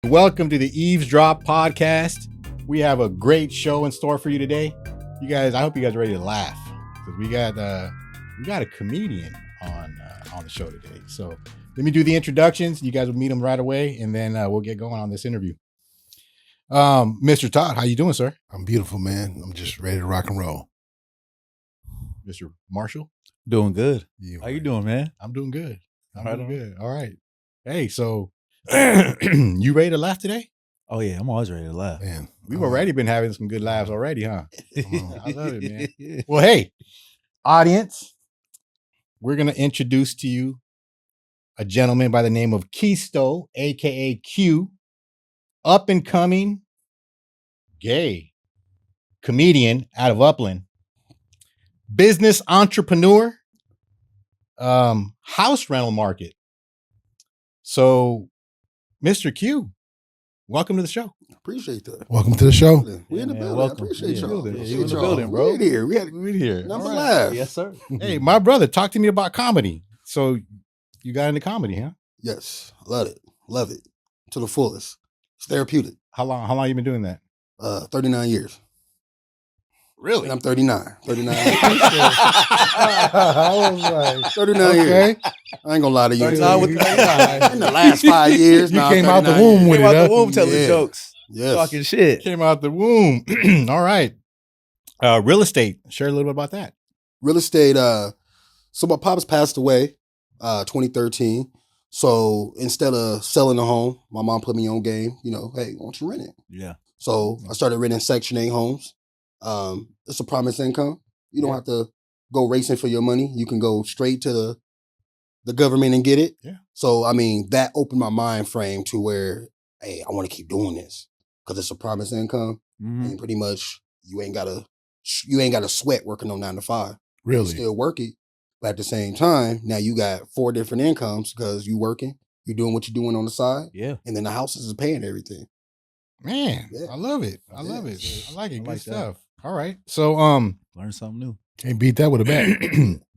Welcome to the Eavesdrop podcast. We have a great show in store for you today. You guys, I hope you guys are ready to laugh because we got a comedian on the show today. So let me do the introductions. You guys will meet him right away, and then we'll get going on this interview. Mr. Todd, how you doing, sir? I'm beautiful, man. I'm just ready to rock and roll. Mr. Marshall, Doing good. Yeah, How you doing, man? I'm doing good. I'm Right doing on. good. All right. Hey, so you ready to laugh today? Oh yeah, I'm always ready to laugh. man. We've already been having some good laughs already, huh? I love it, man. man. Well, hey, audience, we're going to introduce to you a gentleman by the name of Quisto, aka Q, up and coming gay comedian out of Upland, business entrepreneur, house rental market. So, Mr. Q, welcome to the show. Appreciate that. Welcome to the show. We in the man, building. welcome. I appreciate Yeah, y'all. building. Appreciate You in the y'all. building, bro. We in here. We had We're here. number All right. laugh. Yes, sir. Hey, my brother, talk to me about comedy. So, you got into comedy, huh? Yes, love it. Love it to the fullest. It's therapeutic. How long you been doing that? 39 years. Really? And I'm 39. 39 years. I was like, 39 years. okay. I ain't gonna lie to you. 39 with 39. In the last 5 years, You nah, came out the 39 womb years. with Came it, out huh? the womb telling Yeah. jokes, Yes. talking shit. Came out the womb. All right. Real estate. Share a little bit about that. Real estate. So my pops passed away 2013. So instead of selling the home, my mom put me on game. You know, hey, why don't you rent it? Yeah. So I started renting Section 8 homes. It's a promised income. You don't Yeah. have to go racing for your money. You can go straight to the government and get it. Yeah. So, I mean, that opened my mind frame to where, hey, I want to keep doing this because it's a promised income. Mhm. And pretty much you ain't got to sweat working on 9 to 5. You Really? still work it. But at the same time, now you got 4 different incomes because you working, you doing what you're doing on the side, Yeah. and then the houses is paying everything. Man, Yeah. I love it. I Yeah. love it. I like it. I Good like that. stuff. All right. So, Learn something new. Can't beat that with a bat.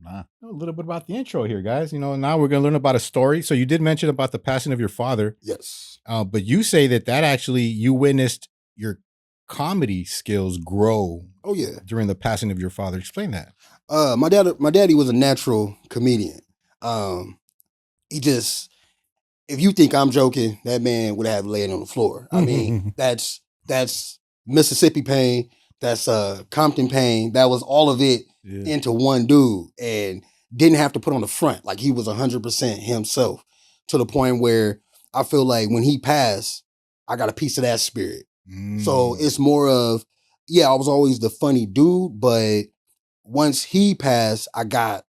Nah. a little bit about the intro here, guys. You know, now we're going to learn about a story. So you did mention about the passing of your father, Yes. but you say that actually you witnessed your comedy skills grow Oh, yeah. during the passing of your father. Explain that. My daddy was a natural comedian. He just, if you think I'm joking, that man would have laid on the floor. I mean, that's Mississippi pain. That's Compton pain. That was all of it Yeah. into one dude, and didn't have to put on the front. Like he was 100% himself, to the point where I feel like when he passed, I got a piece of that spirit. So it's more of, yeah, I was always the funny dude, but once he passed, I got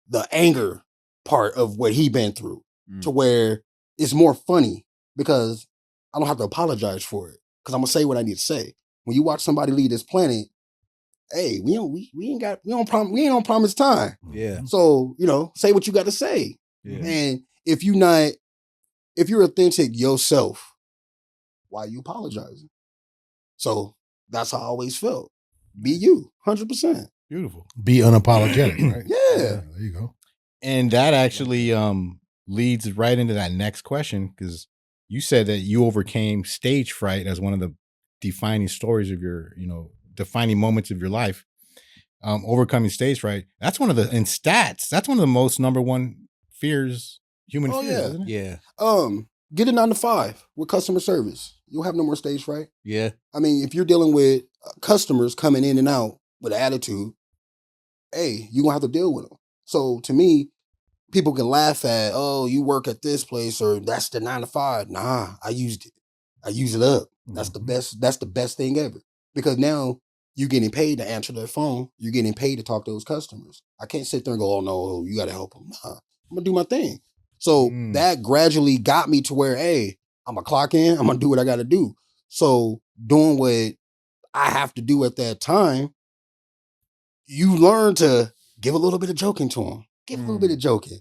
the anger part of what he been through, to where it's more funny because I don't have to apologize for it because I'm gonna say what I need to say. When you watch somebody leave this planet, hey, we ain't on promised time. Yeah. So, you know, say what you got to say. Yeah. And if you're authentic yourself, why are you apologizing? So that's how I always felt. Be you, 100%. Beautiful. Be unapologetic, right? Yeah. There you go. And that actually leads right into that next question, because you said that you overcame stage fright as one of the defining stories of your, defining moments of your life. Overcoming stage fright. That's one of the, in stats, that's one of the most number one fears, human Oh, fears, yeah. isn't it? Yeah. Get a 9 to 5 with customer service. You'll have no more stage fright. Yeah. I mean, if you're dealing with customers coming in and out with an attitude, hey, you're going to have to deal with them. So to me, people can laugh at, oh, you work at this place or that's the 9 to 5. Nah, I used it. I use it up. That's the best. That's the best thing ever. Because now you're getting paid to answer their phone. You're getting paid to talk to those customers. I can't sit there and go, oh no, you got to help them. Nah, I'm going to do my thing. So that gradually got me to where, hey, I'm going to clock in. I'm going to do what I got to do. So doing what I have to do at that time, you learn to give a little bit of joking to them. Give a little bit of joking.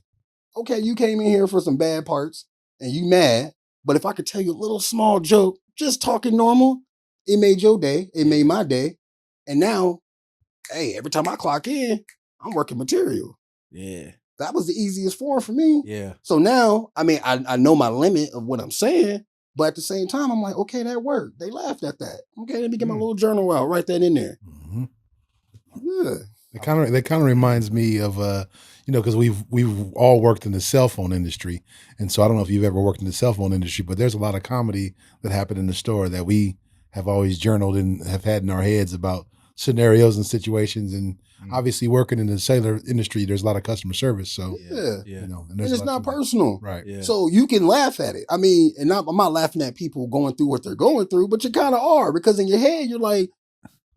Okay, you came in here for some bad parts and you mad, but if I could tell you a little small joke, just talking normal, it made your day. It made my day. And now, hey, every time I clock in, I'm working material. Yeah. That was the easiest form for me. Yeah. So now, I mean, I know my limit of what I'm saying, But at the same time, I'm like, okay, that worked. They laughed at that. Okay, let me get my little journal out, write that in there. Mhm. Yeah. That kind of reminds me of because we've all worked in the cell phone industry, and so I don't know if you've ever worked in the cell phone industry, but there's a lot of comedy that happened in the store that we have always journaled and have had in our heads about scenarios and situations. And obviously, working in the cellular industry, there's a lot of customer service. So Yeah. and And it's not personal. right? Yeah. So you can laugh at it. I mean, I'm not laughing at people going through what they're going through, but you kind of are, because in your head, you're like,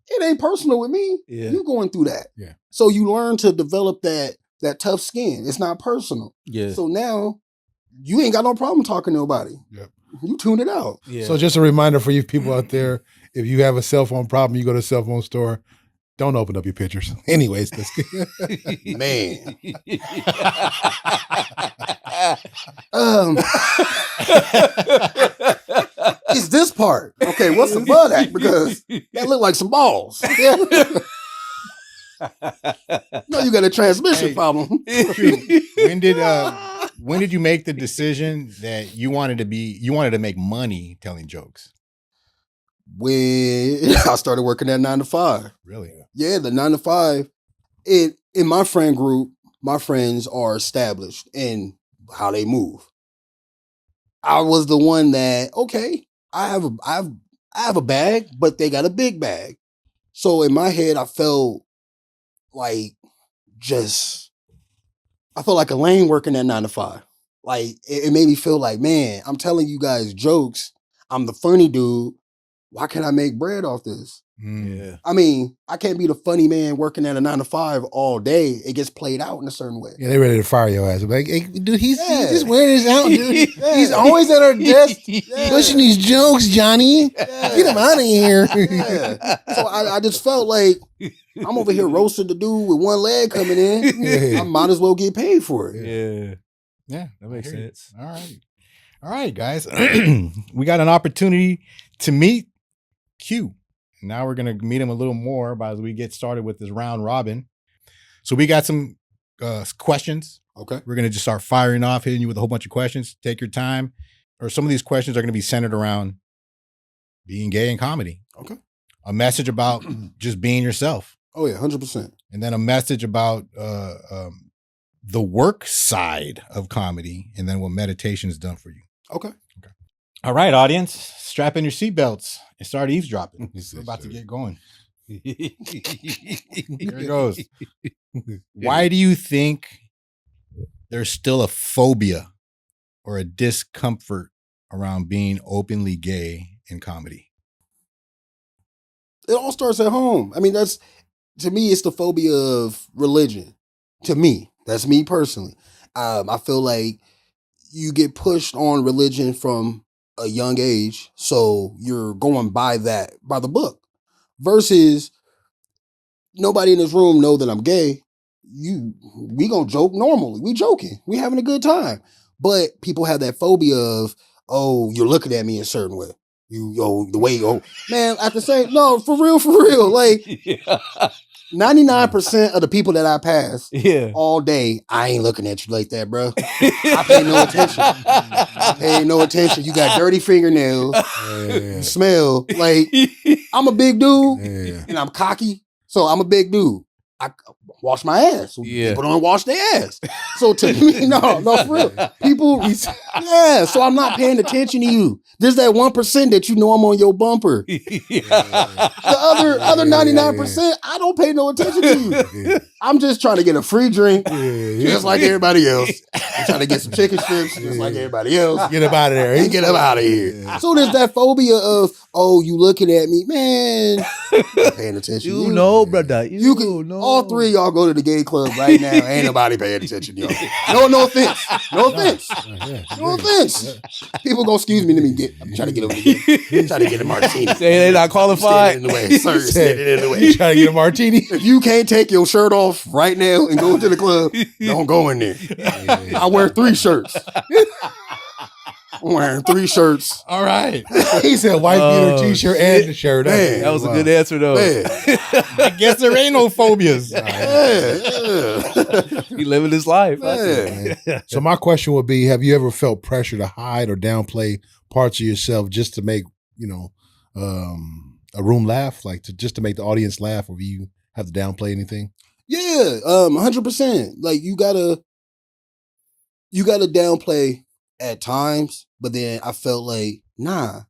it ain't personal with me. Yeah. You going through that. Yeah. So you learn to develop that tough skin. It's not personal. Yeah. So now you ain't got no problem talking to nobody. Yep. You tune it out. Yeah. So just a reminder for you people out there: if you have a cell phone problem, you go to a cell phone store. Don't open up your pictures. Anyways, Man. It's this part. Okay, what's above that? Because that look like some balls. Yeah. No, you got a transmission problem. When did you make the decision that you wanted to make money telling jokes? When I started working at 9 to 5. Really? Yeah, the 9 to 5. In my friend group, my friends are established in how they move. I was the one that, okay, I have a bag, but they got a big bag. So in my head, I felt like I felt like a lame working at 9 to 5. Like it made me feel like, man, I'm telling you guys jokes. I'm the funny dude. Why can't I make bread off this? Yeah. I mean, I can't be the funny man working at a 9 to 5 all day. It gets played out in a certain way. yeah, they ready to fire your ass. Like, hey, dude, he's Yeah. just wearing his out, dude. Yeah. He's always at our desk Yeah. pushing these jokes, Johnny. Yeah. Get him out of here. Yeah. So I just felt like I'm over here roasting the dude with one leg coming in. Yeah. I might as well get paid for it. Yeah. Yeah, That makes I hear you. sense. All right, guys. We got an opportunity to meet Q. Now we're gonna meet him a little more as we get started with this round robin. So we got some questions. Okay. We're gonna just start firing off, hitting you with a whole bunch of questions. Take your time. Or some of these questions are gonna be centered around being gay in comedy. Okay. A message about just being yourself. Oh yeah, 100%. And then a message about the work side of comedy, and then what meditation's done for you. Okay. All right, audience, strap in your seatbelts and start eavesdropping. He said We're about to so. get going. Here it goes. Why do you think there's still a phobia or a discomfort around being openly gay in comedy? It all starts at home. I mean, to me, it's the phobia of religion. To me, that's me personally. I feel like you get pushed on religion from a young age, so you're going by the book. Versus nobody in this room know that I'm gay. We gonna joke normally. We joking. We having a good time. But people have that phobia of, oh, you're looking at me a certain way. The way, man, at the same, no, for real. Like, 99% of the people that I pass all day, I ain't looking at you like that, bro. I pay no attention. I pay no attention. You got dirty fingernails. You smell. Like, I'm a big dude and I'm cocky. So I'm a big dude. I wash my ass. Yeah. People don't wash their ass. So to me, no, for real. People, so I'm not paying attention to you. There's that 1% that you know I'm on your bumper. The other 99%, I don't pay no attention to you. I'm just trying to get a free drink, just like everybody else. I'm trying to get some chicken strips, just like everybody else. Get up out of there. And get them out of here. So there's that phobia of, oh, you looking at me, man. Not paying attention. You know, brother. You can. know. All three of y'all go to the gay club right now. Ain't nobody paying attention to y'all. No offense. No offense. People gonna excuse me. Let me get. I'm trying to get over the game. I'm trying to get a martini. Say they not qualified. Standing in the way, sir. Standing in the way. Trying to get a martini. If you can't take your shirt off right now and go to the club, don't go in there. I wear 3 shirts. I'm wearing 3 shirts. All right. He said white beater, Oh, t-shirt, shit. and the shirt. Man, That was a Wow. good answer, though. Man. I guess there ain't no phobias. Yeah. He living his life. Man. So my question would be, have you ever felt pressure to hide or downplay parts of yourself just to make, a room laugh, like just to make the audience laugh, or you have to downplay anything? Yeah, 100%. Like you gotta downplay at times, but then I felt like nah,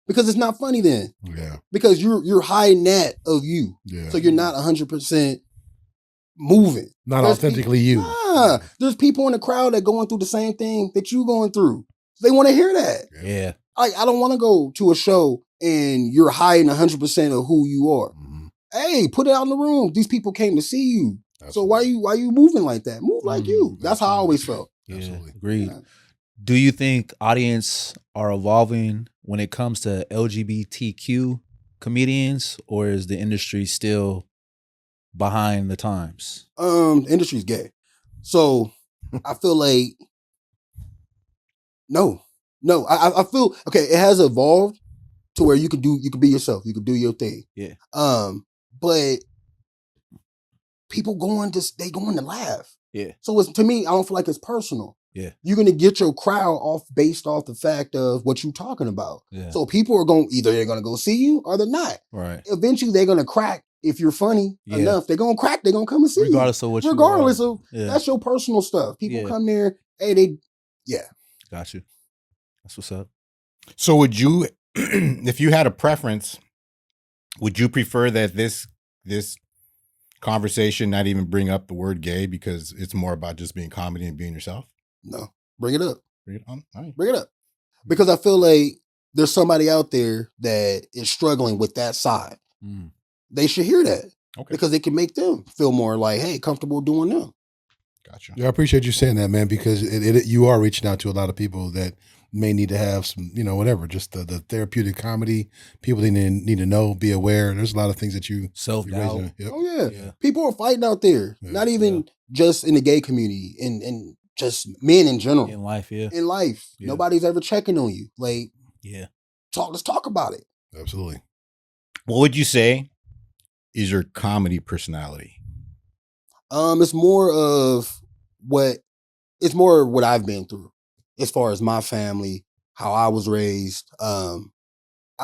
because it's not funny then. Yeah. Because you're hiding that of you, Yeah. so you're not 100% moving. Not There's authentically you. Nah, there's people in the crowd that going through the same thing that you going through. They want to hear that. Yeah. I don't want to go to a show and you're hiding 100% of who you are. Mhm. Hey, put it out in the room. These people came to see you. So Absolutely. why you moving like that? Move like you. That's how I always felt. Yeah. Absolutely. Agreed. Yeah. Do you think audience are evolving when it comes to LGBTQ comedians, or is the industry still behind the times? Industry's gay. So I feel like no. I feel okay, it has evolved to where you can be yourself. You can do your thing. Yeah. But people going to laugh. Yeah. So to me, I don't feel like it's personal. Yeah. You're gonna get your crowd based off the fact of what you're talking about. Yeah. So people are they're gonna go see you or they're not. Right. Eventually they're gonna crack if you're funny Yeah. enough. They're gonna crack, they're gonna come and see Regardless of what you. you Regardless are. of Yeah. that's your personal stuff. People Yeah. come there, hey, Got you. That's what's up. So would you, if you had a preference, would you prefer that this conversation not even bring up the word gay because it's more about just being comedy and being yourself? no, bring it up. Bring it on. All right. Bring it up. Because I feel like there's somebody out there that is struggling with that side. Mm. They should hear that. Okay. Because it can make them feel more like, hey, comfortable doing them. Gotcha. Yeah, I appreciate you saying that, man, because you are reaching out to a lot of people that may need to have some, whatever, just the therapeutic comedy. People need to know, be aware. There's a lot of things that you Self-doubt. Yep. Oh yeah. Yeah. People are fighting out there. Yeah. Not even just in the gay community, and just men in general. In life, yeah. In life. Yeah. Nobody's ever checking on you. Like, Yeah. let's talk about it. Absolutely. What would you say is your comedy personality? It's more of what I've been through as far as my family, how I was raised. I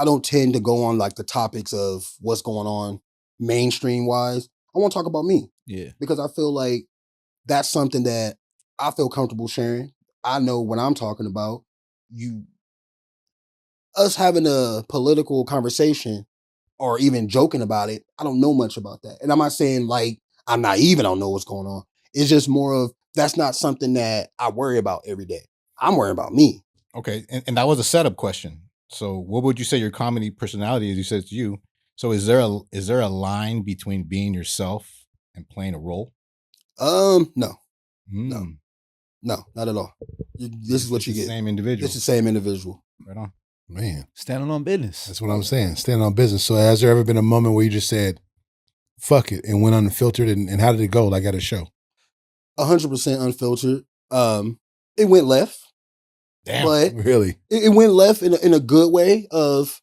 don't tend to go on like the topics of what's going on mainstream wise. I want to talk about me Yeah. because I feel like that's something that I feel comfortable sharing. I know what I'm talking about. Us having a political conversation or even joking about it, I don't know much about that. And I'm not saying like I'm naive and I don't know what's going on. It's just more of that's not something that I worry about every day. I'm worrying about me. Okay. And that was a setup question. So what would you say your comedy personality is? You said it's you. So is there a line between being yourself and playing a role? No, Mm. not at all. This is what you It's the get. same individual. It's the same individual. Right on. Man, Standing on business. that's what I'm saying. Standing on business. So has there ever been a moment where you just said, fuck it, and went unfiltered? And how did it go? Like at a show? 100% unfiltered. It went left, Damn. but Really? it went left in a good way of,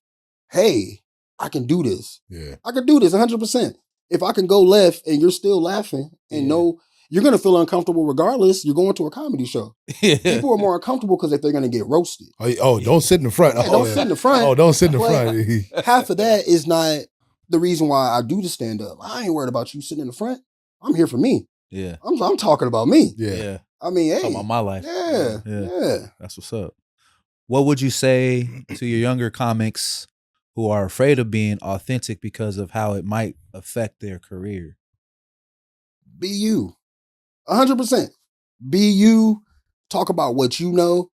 hey, I can do this. Yeah. I can do this 100%. If I can go left and you're still laughing and Yeah. know you're going to feel uncomfortable regardless, you're going to a comedy show. Yeah. People are more uncomfortable because if they're going to get roasted. Oh, don't sit in the front. Yeah, don't sit in the front. Oh, don't sit in the But front. half of that is not the reason why I do the stand up. I ain't worried about you sitting in the front. I'm here for me. Yeah. I'm talking about me. Yeah. Yeah. I mean, hey, Talking about my life. yeah, Yeah. yeah. That's what's up. What would you say to your younger comics who are afraid of being authentic because of how it might affect their career? Be you, 100%. Be you. Talk about what you know.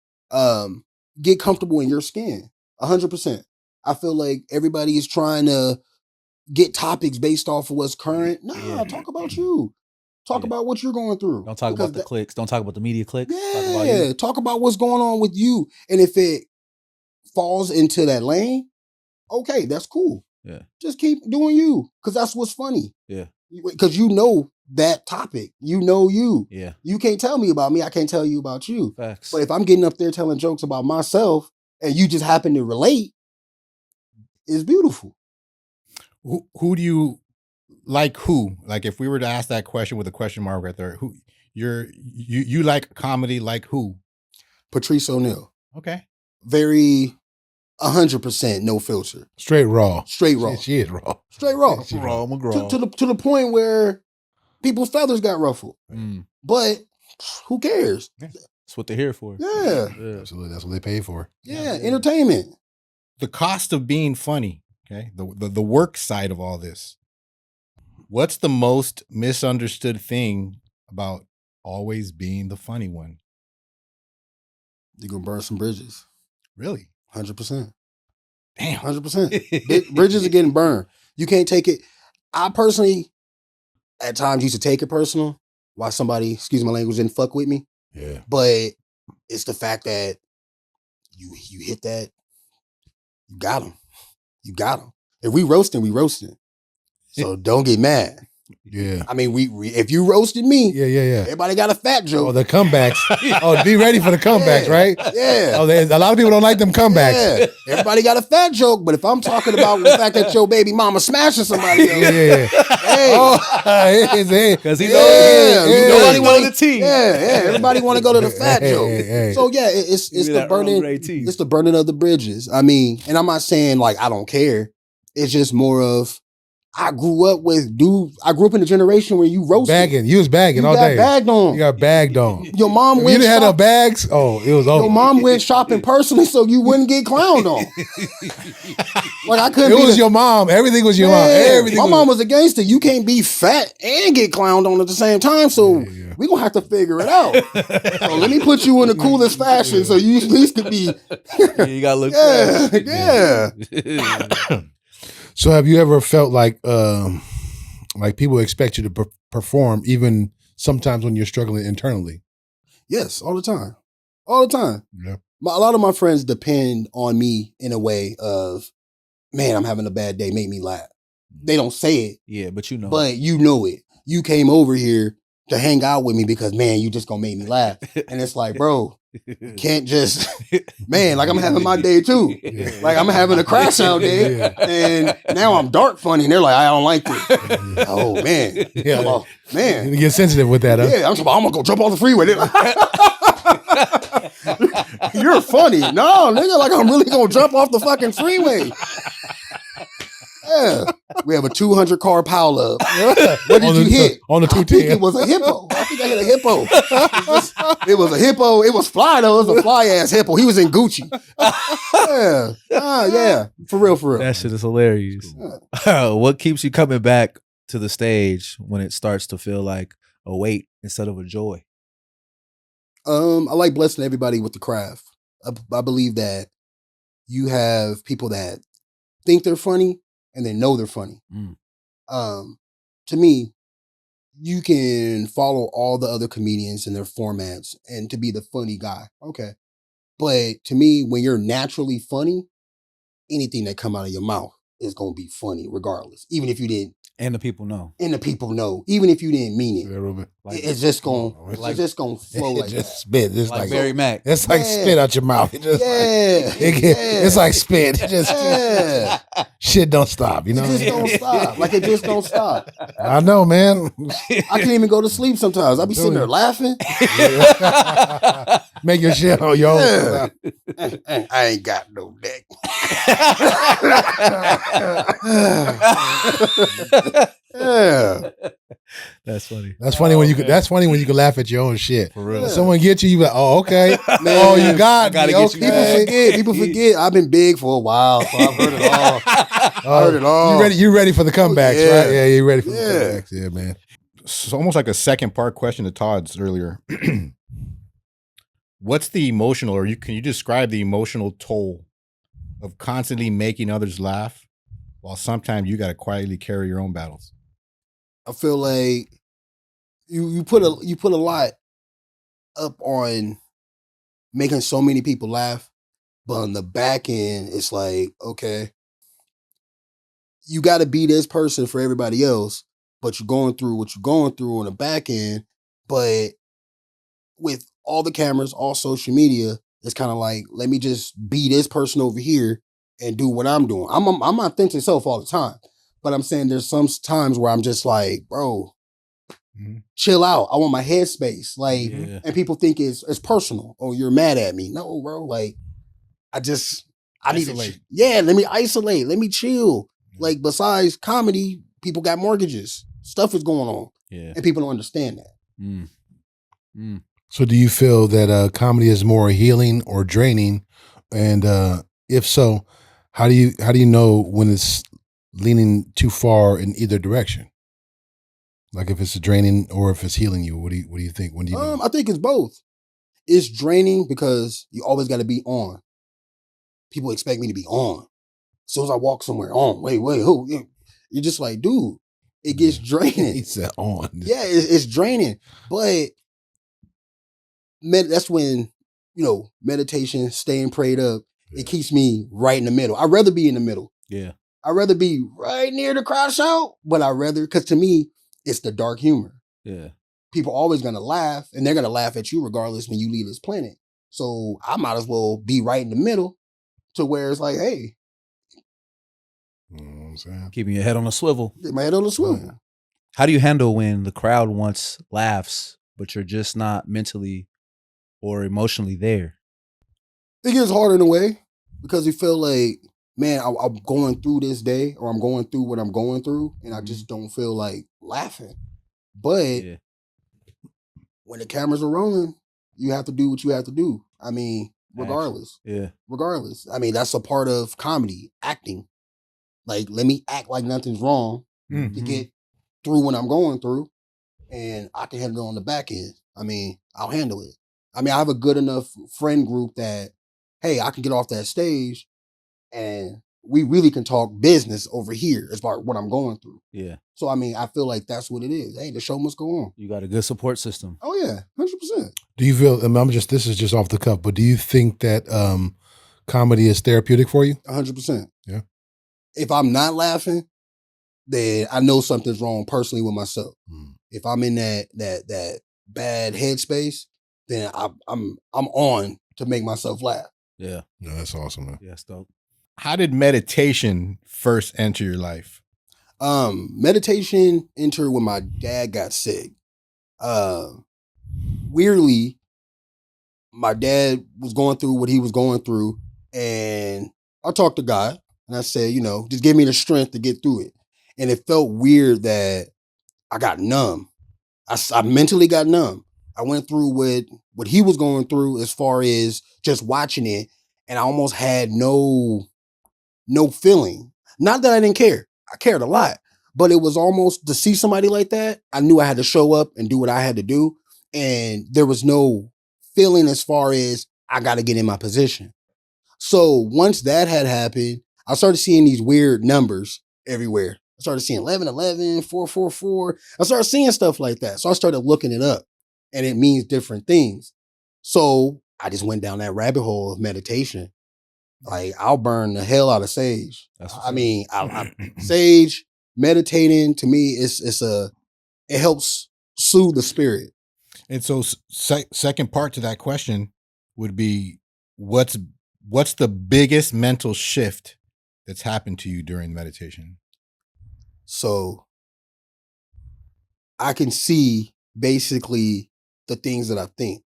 Get comfortable in your skin, 100%. I feel like everybody is trying to get topics based off of what's current. Nah, Yeah. talk about you. Talk Yeah. about what you're going through. Don't talk Because about the clicks. Don't talk about the media clicks. Talk about Yeah, you. talk about what's going on with you. And if it falls into that lane, okay, that's cool. Yeah. Just keep doing you because that's what's funny. Yeah. Because you know that topic. You know you. Yeah. You can't tell me about me. I can't tell you about you. Facts. But if I'm getting up there telling jokes about myself and you just happen to relate, it's beautiful. Who do you like? Who, like, if we were to ask that question with a question mark right there, who you like comedy like who? Patrice O'Neal. Okay. Very 100% no filter. Straight raw. Straight raw. She is raw. Straight raw. Raw McGraw. To the point where people's feathers got ruffled. But who cares? That's what they're here for. Yeah. Absolutely. That's what they pay for. Yeah. Entertainment. The cost of being funny. Okay. The work side of all this. What's the most misunderstood thing about always being the funny one? You're going to burn some bridges. Really? 100%. Damn. 100%. Bridges are getting burned. You can't take it. I personally, at times, used to take it personal. Why somebody, excuse my language, didn't fuck with me. Yeah. But it's the fact that you hit that, you got them. You got them. If we roasting, we roasting. So don't get mad. Yeah. I mean, we if you roasted me, Yeah. everybody got a fat joke. Oh, the comebacks. Oh, be ready for the comebacks, right? Yeah. Oh, a lot of people don't like them comebacks. Yeah. Everybody got a fat joke, but if I'm talking about the fact that your baby mama smashing somebody else, Yeah. hey, Because he yeah, nobody wanted the team. Yeah, everybody want to go to the fat joke. Hey. So yeah, it's the burning. It's the burning of the bridges. I mean, and I'm not saying like I don't care. It's just more of I grew up in a generation where you roasted. Bagging. You was bagging You all got day. bagged on. You got bagged on. Your mom If you went didn't have no shopping. bags, oh, it was over. Your mom went shopping personally so you wouldn't get clowned on. Like I couldn't. It was your mom. Everything was your mom. Everything. My mom was a gangster. You can't be fat and get clowned on at the same time. So we gonna have to figure it out. So let me put you in the coolest fashion so you at least could be. You gotta look. Yeah. So have you ever felt like people expect you to perform even sometimes when you're struggling internally? Yes, all the time. All the time. Yeah. A lot of my friends depend on me in a way of, man, I'm having a bad day, make me laugh. They don't say it. Yeah, but you know. But you know it. You came over here to hang out with me because, man, you just gonna make me laugh. And it's like, bro, you can't just, man, like I'm having my day too. Yeah. Like I'm having a crash out day. Yeah. And now I'm dark funny. And they're like, I don't like this. Oh, man. Yeah. Oh, man. You get sensitive with that, huh? Yeah, I'm gonna go jump off the freeway. They're like, you're funny. No, nigga, like I'm really gonna jump off the fucking freeway. Yeah. We have a 200 car pileup. What did you hit? On the I think 210. it was a hippo. I think I hit a hippo. It was a hippo. It was fly though. It was a fly ass hippo. He was in Gucci. Yeah. Yeah. For real. That shit is hilarious. What keeps you coming back to the stage when it starts to feel like a weight instead of a joy? I like blessing everybody with the craft. I believe that you have people that think they're funny and they know they're funny. To me, you can follow all the other comedians and their formats and to be the funny guy. Okay. But to me, when you're naturally funny, anything that come out of your mouth is going to be funny regardless. Even if you didn't. And the people know. And the people know. Even if you didn't mean it. Yeah, Ruben. It's just going to flow like just that. spit. It's Like Barry Mack. It's like spit out your mouth. It just it's like spit. It just shit don't stop, you know? It just don't stop. Like it just don't stop. I know, man. I can't even go to sleep sometimes. I be sitting there laughing. Make your shit on your own. I ain't got no neck. Yeah. That's funny. That's funny when you could. That's funny when you can laugh at your own shit. For real. When someone gets you, you be like, oh, okay. Man, Oh, you got gotta me. get you Okay. People forget. I've been big for a while, so I've heard it all. I heard it all. You ready for the comebacks, yeah. right? Yeah, you ready for the Yeah. comebacks. Yeah, man. It's almost like a second part question to Todd's earlier. What's the emotional, or can you describe the emotional toll of constantly making others laugh while sometimes you got to quietly carry your own battles? I feel like you put a lot up on making so many people laugh, but on the back end, it's like, okay, you got to be this person for everybody else, but you're going through what you're going through on the back end. But with all the cameras, all social media, it's kind of like, let me just be this person over here and do what I'm doing. I'm my authentic self all the time. But I'm saying there's some times where I'm just like, bro, chill out. I want my headspace. Like, and people think it's personal. Oh, you're mad at me. No, bro. Like, I need to, let me isolate. Let me chill. Like, besides comedy, people got mortgages. Stuff is going on. Yeah. And people don't understand that. So do you feel that comedy is more healing or draining? And if so, how do you know when it's leaning too far in either direction? Like if it's draining or if it's healing you, what do you think? When do you know? I think it's both. It's draining because you always got to be on. People expect me to be on. As soon as I walk somewhere, on. Wait, who? You're just like, dude, it gets draining. He said on. Yeah, it's draining. But that's when, meditation, staying prayed up, it keeps me right in the middle. I'd rather be in the middle. Yeah. I'd rather be right near the crash out, but because to me, it's the dark humor. Yeah. People are always going to laugh, and they're going to laugh at you regardless when you leave this planet. So I might as well be right in the middle to where it's like, hey. You know what I'm saying? Keeping your head on a swivel. Get my head on a swivel. How do you handle when the crowd wants laughs, but you're just not mentally or emotionally there? It gets harder in a way because you feel like, man, I'm going through this day or I'm going through what I'm going through and I just don't feel like laughing. But when the cameras are rolling, you have to do what you have to do. I mean, regardless. Yeah. Regardless. I mean, that's a part of comedy, acting. Like, let me act like nothing's wrong to get through what I'm going through and I can handle it on the back end. I mean, I'll handle it. I mean, I have a good enough friend group that, hey, I can get off that stage and we really can talk business over here as far as what I'm going through. Yeah. So, I mean, I feel like that's what it is. Hey, the show must go on. You got a good support system. Oh, yeah, 100%. Do you feel, this is just off the cuff, but do you think that comedy is therapeutic for you? 100%. Yeah. If I'm not laughing, then I know something's wrong personally with myself. If I'm in that bad headspace, then I'm on to make myself laugh. Yeah. No, that's awesome, man. Yeah, that's dope. How did meditation first enter your life? Meditation entered when my dad got sick. Weirdly, my dad was going through what he was going through, and I talked to God, and I said, just give me the strength to get through it. And it felt weird that I got numb. I mentally got numb. I went through what he was going through as far as just watching it, and I almost had no feeling. Not that I didn't care. I cared a lot. But it was almost to see somebody like that, I knew I had to show up and do what I had to do. And there was no feeling as far as I got to get in my position. So once that had happened, I started seeing these weird numbers everywhere. I started seeing 1111, 444. I started seeing stuff like that. So I started looking it up and it means different things. So I just went down that rabbit hole of meditation. Like I'll burn the hell out of sage. I sage, meditating to me it helps soothe the spirit. And so second part to that question would be what's the biggest mental shift that's happened to you during meditation? So I can see basically the things that I think.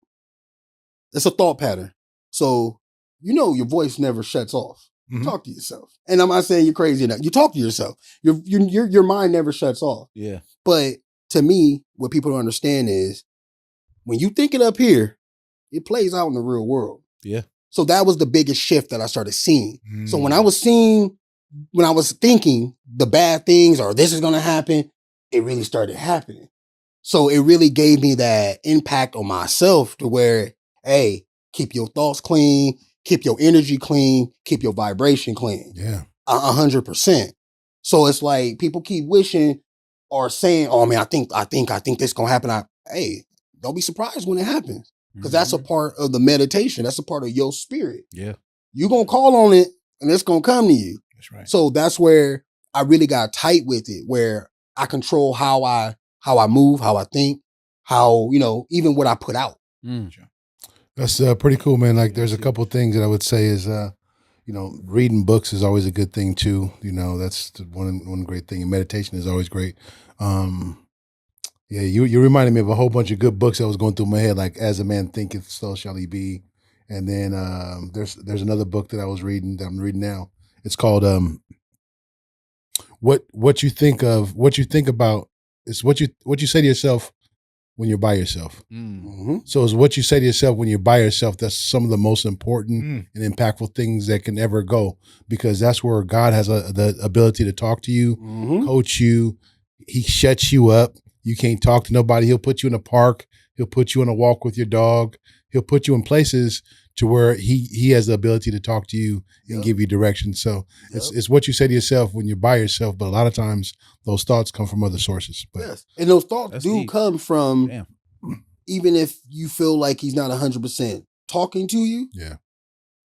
It's a thought pattern. So, your voice never shuts off. Mm-hmm. Talk to yourself. And I'm not saying you're crazy enough. You talk to yourself. Your mind never shuts off. Yeah. But to me, what people don't understand is when you think it up here, it plays out in the real world. Yeah. So that was the biggest shift that I started seeing. So when I was thinking the bad things or this is going to happen, it really started happening. So it really gave me that impact on myself to where, hey, keep your thoughts clean, keep your energy clean, keep your vibration clean. Yeah. 100%. So it's like people keep wishing or saying, oh man, I think this going to happen. Hey, don't be surprised when it happens. Because that's a part of the meditation. That's a part of your spirit. Yeah. You're going to call on it and it's going to come to you. That's right. So that's where I really got tight with it, where I control how I move, how I think, how, even what I put out. That's pretty cool, man. Like, there's a couple of things that I would say is, reading books is always a good thing too. That's one great thing. And meditation is always great. Yeah, you reminded me of a whole bunch of good books that was going through my head, like As a Man Thinketh, So Shall He Be. And then there's another book that I was reading that I'm reading now. It's called What You Think About. It's what you say to yourself when you're by yourself. Mm-hmm. So it's what you say to yourself when you're by yourself. That's some of the most important and impactful things that can ever go, because that's where God has the ability to talk to you, coach you. He shuts you up. You can't talk to nobody. He'll put you in a park. He'll put you on a walk with your dog. He'll put you in places to where he has the ability to talk to you and give you direction. So it's what you say to yourself when you're by yourself. But a lot of times those thoughts come from other sources. But yes. And those thoughts come from, even if you feel like he's not 100% talking to you. Yeah.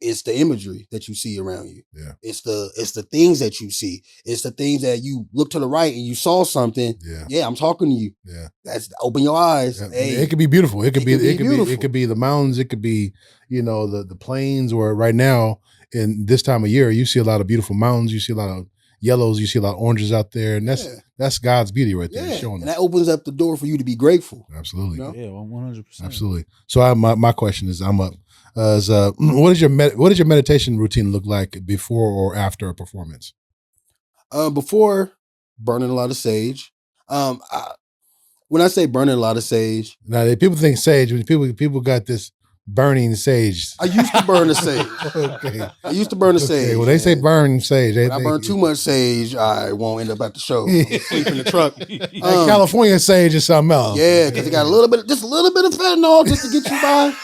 It's the imagery that you see around you. Yeah. It's the things that you see. It's the things that you look to the right and you saw something. Yeah. Yeah, I'm talking to you. Yeah. That's open your eyes. Yeah. Hey, it could be beautiful. It could be the mountains. It could be, the plains, where right now in this time of year, you see a lot of beautiful mountains. You see a lot of yellows. You see a lot of oranges out there. And that's God's beauty right there. Showing and that opens up the door for you to be grateful. Absolutely. Yeah, 100%. Absolutely. So my question is, I'm up. What does your meditation routine look like before or after a performance? Before, burning a lot of sage. When I say burning a lot of sage, now people think sage. When people got this burning sage. I used to burn the sage. Okay. I used to burn the sage. When they say burn sage, when I burn too much sage, I won't end up at the show. Sleep in the truck. California sage is something else. Yeah, because it got just a little bit of fentanyl just to get you by.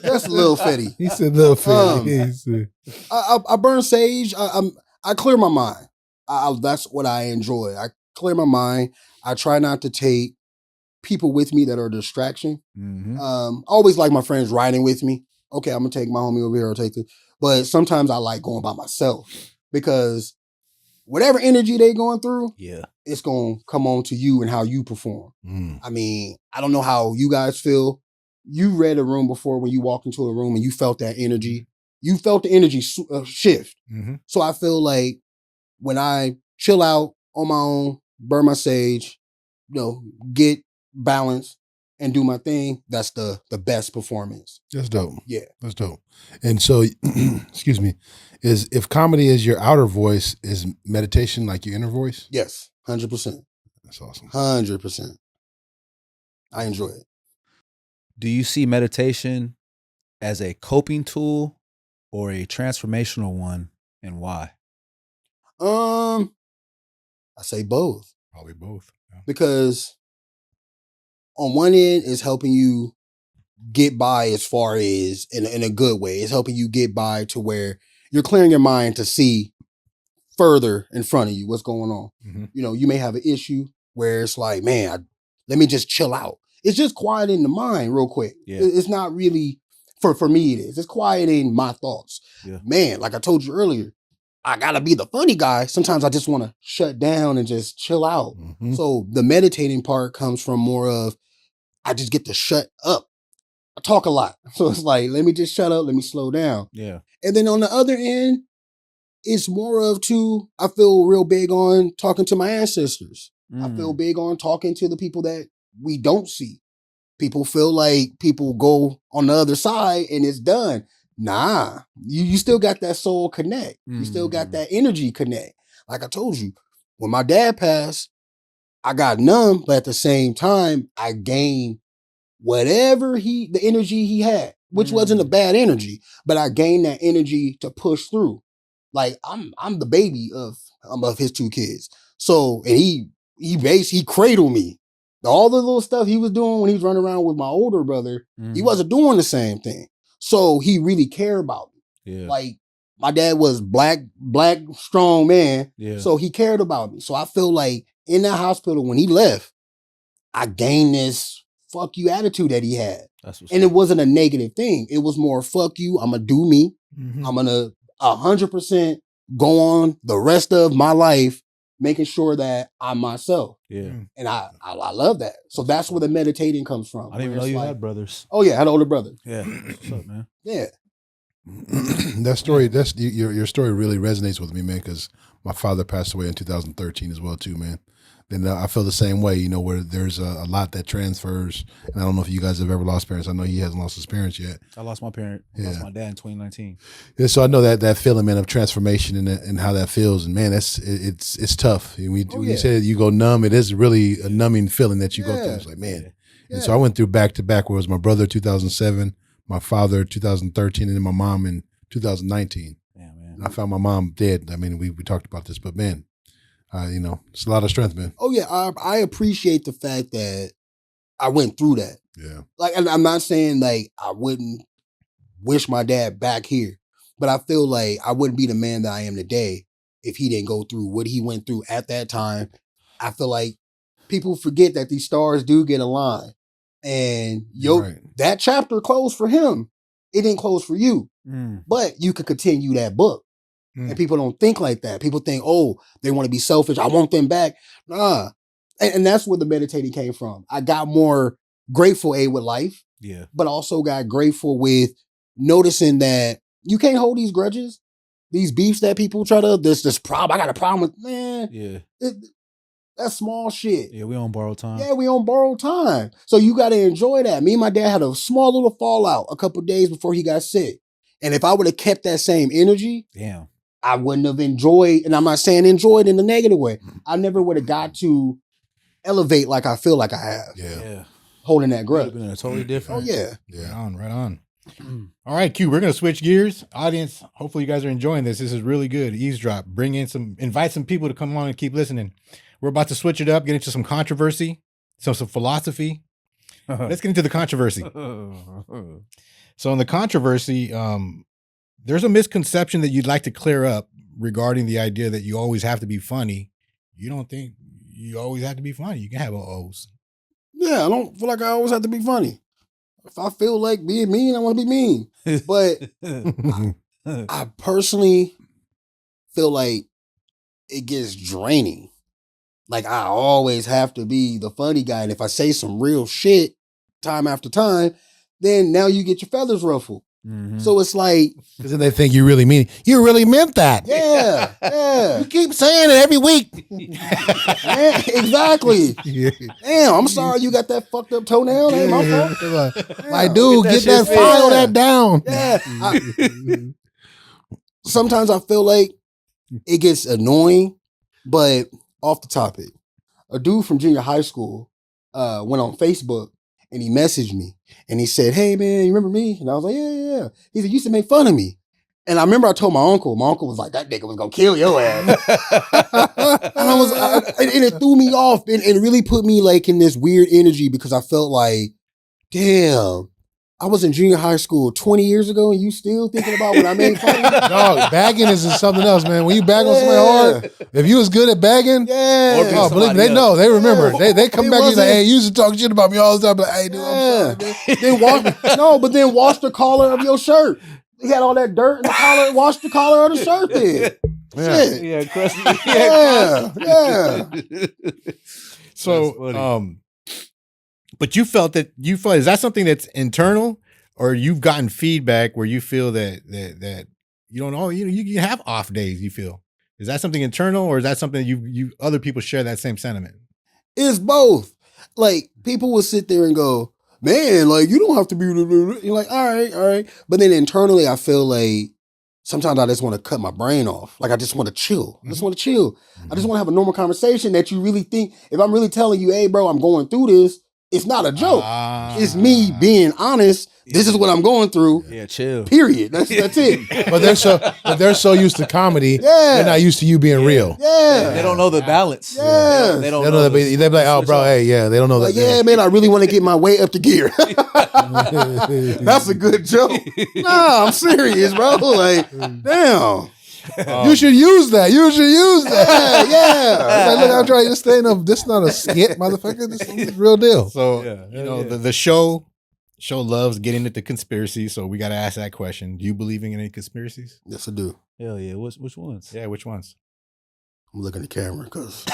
That's a little fetty. He said little fetty. I burn sage. I clear my mind. That's what I enjoy. I clear my mind. I try not to take people with me that are a distraction. Always like my friends riding with me. Okay, I'm gonna take my homie over here or take it. But sometimes I like going by myself, because whatever energy they going through, it's gonna come on to you and how you perform. I mean, I don't know how you guys feel. You read a room before when you walked into a room and you felt that energy. You felt the energy shift. So I feel like when I chill out on my own, burn my sage, get balance and do my thing, that's the best performance. That's dope. Yeah. That's dope. And so, excuse me, if comedy is your outer voice, is meditation like your inner voice? Yes, 100%. That's awesome. 100%. I enjoy it. Do you see meditation as a coping tool or a transformational one, and why? I say both. Probably both. Yeah. Because on one end, it's helping you get by as far as in a good way. It's helping you get by to where you're clearing your mind to see further in front of you what's going on. You may have an issue where it's like, man, let me just chill out. It's just quieting the mind real quick. Yeah. It's not really, for me it is. It's quieting my thoughts. Yeah. Man, like I told you earlier, I gotta be the funny guy. Sometimes I just want to shut down and just chill out. So the meditating part comes from more of, I just get to shut up. I talk a lot. So it's like, let me just shut up. Let me slow down. Yeah. And then on the other end, it's more of I feel real big on talking to my ancestors. I feel big on talking to the people that we don't see. People feel like people go on the other side and it's done. Nah, you still got that soul connect. You still got that energy connect. Like I told you, when my dad passed, I got numb, but at the same time, I gained whatever the energy he had, which wasn't a bad energy, but I gained that energy to push through. Like I'm the baby of his two kids. So, and he cradled me. All the little stuff he was doing when he was running around with my older brother, he wasn't doing the same thing. So he really cared about me. Yeah. Like my dad was black, strong man. Yeah. So he cared about me. So I feel like in that hospital when he left, I gained this fuck you attitude that he had. And it wasn't a negative thing. It was more fuck you. I'm gonna do me. I'm gonna 100% go on the rest of my life making sure that I'm myself. Yeah. And I love that. So that's where the meditating comes from. I didn't even know you had brothers. Oh yeah, I had an older brother. Yeah. What's up, man? Yeah. That story, your story really resonates with me, man, because my father passed away in 2013 as well, too, man. And I feel the same way, you know, where there's a lot that transfers. And I don't know if you guys have ever lost parents. I know he hasn't lost his parents yet. I lost my parent. I lost my dad in 2019. Yeah, so I know that feeling, man, of transformation and how that feels. And man, it's tough. And when you say that you go numb, it is really a numbing feeling that you go through. It's like, man. Yeah. And so I went through back to back, where it was my brother 2007, my father 2013, and then my mom in 2019. Yeah, man. And I found my mom dead. I mean, we talked about this, but man, you know, it's a lot of strength, man. Oh yeah, I appreciate the fact that I went through that. Yeah. Like, and I'm not saying like I wouldn't wish my dad back here, but I feel like I wouldn't be the man that I am today if he didn't go through what he went through at that time. I feel like people forget that these stars do get aligned, and that chapter closed for him. It didn't close for you, but you could continue that book. And people don't think like that. People think, oh, they want to be selfish. I want them back. Nah. And that's where the meditating came from. I got more grateful with life. Yeah. But also got grateful with noticing that you can't hold these grudges, these beefs that people try to, this problem. I got a problem with, man. Yeah. That's small shit. Yeah, we on borrowed time. Yeah, we on borrowed time. So you got to enjoy that. Me and my dad had a small little fallout a couple of days before he got sick. And if I would have kept that same energy, damn, I wouldn't have enjoyed, and I'm not saying enjoyed in a negative way. I never would have got to elevate like I feel like I have. Yeah. Holding that grudge. Been totally different. Oh yeah. Right on. All right, Q, we're going to switch gears. Audience, hopefully you guys are enjoying this. This is really good. Eavesdrop. Invite some people to come on and keep listening. We're about to switch it up, get into some controversy, some philosophy. Let's get into the controversy. So in the controversy, there's a misconception that you'd like to clear up regarding the idea that you always have to be funny. You don't think you always have to be funny. You can have O's. Yeah, I don't feel like I always have to be funny. If I feel like being mean, I want to be mean. But I personally feel like it gets draining. Like I always have to be the funny guy. And if I say some real shit time after time, then now you get your feathers ruffled. Mm-hmm. So it's like, because then they think you really mean it. You really meant that. Yeah. You keep saying it every week. Yeah, exactly. Damn, I'm sorry you got that fucked up toenail. Ain't my fault. My dude, get that file that down. Yeah. Sometimes I feel like it gets annoying, but off the topic, a dude from junior high school went on Facebook and he messaged me and he said, "Hey man, you remember me?" And I was like, yeah. He said, "You used to make fun of me." And I remember I told my uncle was like, "That nigga was gonna kill your ass." And it threw me off and it really put me like in this weird energy because I felt like, damn, I was in junior high school 20 years ago and you still thinking about when I made fun of you? Dog, bagging is something else, man. When you bag on somebody hard, if you was good at bagging, believe me, they know, they remember. They come back and you like, "Hey, you used to talk shit about me all the time." But hey, dude, I'm sorry, man. Then wash the collar of your shirt. He had all that dirt in the collar. Wash the collar of the shirt then. Shit. Yeah, crusty. Yeah. So, but you felt, is that something that's internal, or you've gotten feedback where you feel that you don't know, you have off days, you feel? Is that something internal, or is that something you other people share that same sentiment? It's both. Like, people will sit there and go, "Man, like, you don't have to be," you're like, all right. But then internally, I feel like sometimes I just want to cut my brain off. Like, I just want to chill. I just want to chill. Mm-hmm. I just want to have a normal conversation that you really think, if I'm really telling you, "Hey, bro, I'm going through this," it's not a joke. It's me being honest. This is what I'm going through. Yeah, chill. Period. That's it. But they're so used to comedy. Yeah. They're not used to you being real. Yeah. They don't know the balance. Yeah. They don't know. They be like, "Oh, bro, hey, yeah." They don't know that. Like, yeah, man, I really want to get my way up to gear. That's a good joke. Nah, I'm serious, bro. Like, damn. You should use that. Yeah. Like, look, I'm trying to stay up. This is not a skit, motherfucker. This is the real deal. So, the show loves getting into conspiracies. So we got to ask that question. Do you believe in any conspiracies? Yes, I do. Hell yeah. Which ones? Yeah, which ones? I'm looking at the camera because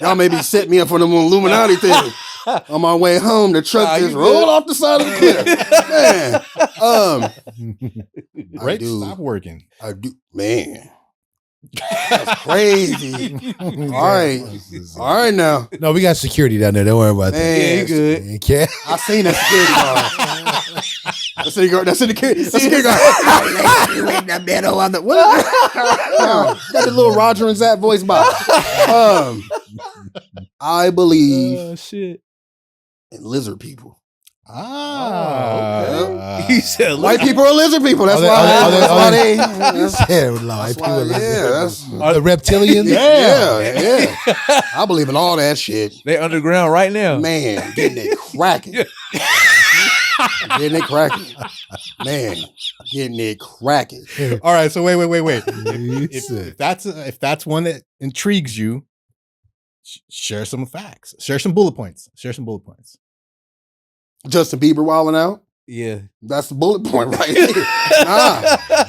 y'all maybe set me up for the Illuminati thing. On my way home, the truck just rolled off the side of the cliff. Man, Brakes stop working. I do, man. That's crazy. All right now. No, we got security down there. Don't worry about that. Man, you good. Okay. I seen that security guard. That's the security guard. You ain't that man on the what? Got the little Roger and Zap voice box. I believe shit. in lizard people. Okay. He said White people are lizard people. That's why they. Are the reptilians? Yeah. I believe in all that shit. They underground right now. Man, getting it cracking. Getting it cracking. Man, getting it cracking. All right, so wait. if that's one that intrigues you, share some facts. Share some bullet points. Justin Bieber wilding out. Yeah. That's the bullet point right there.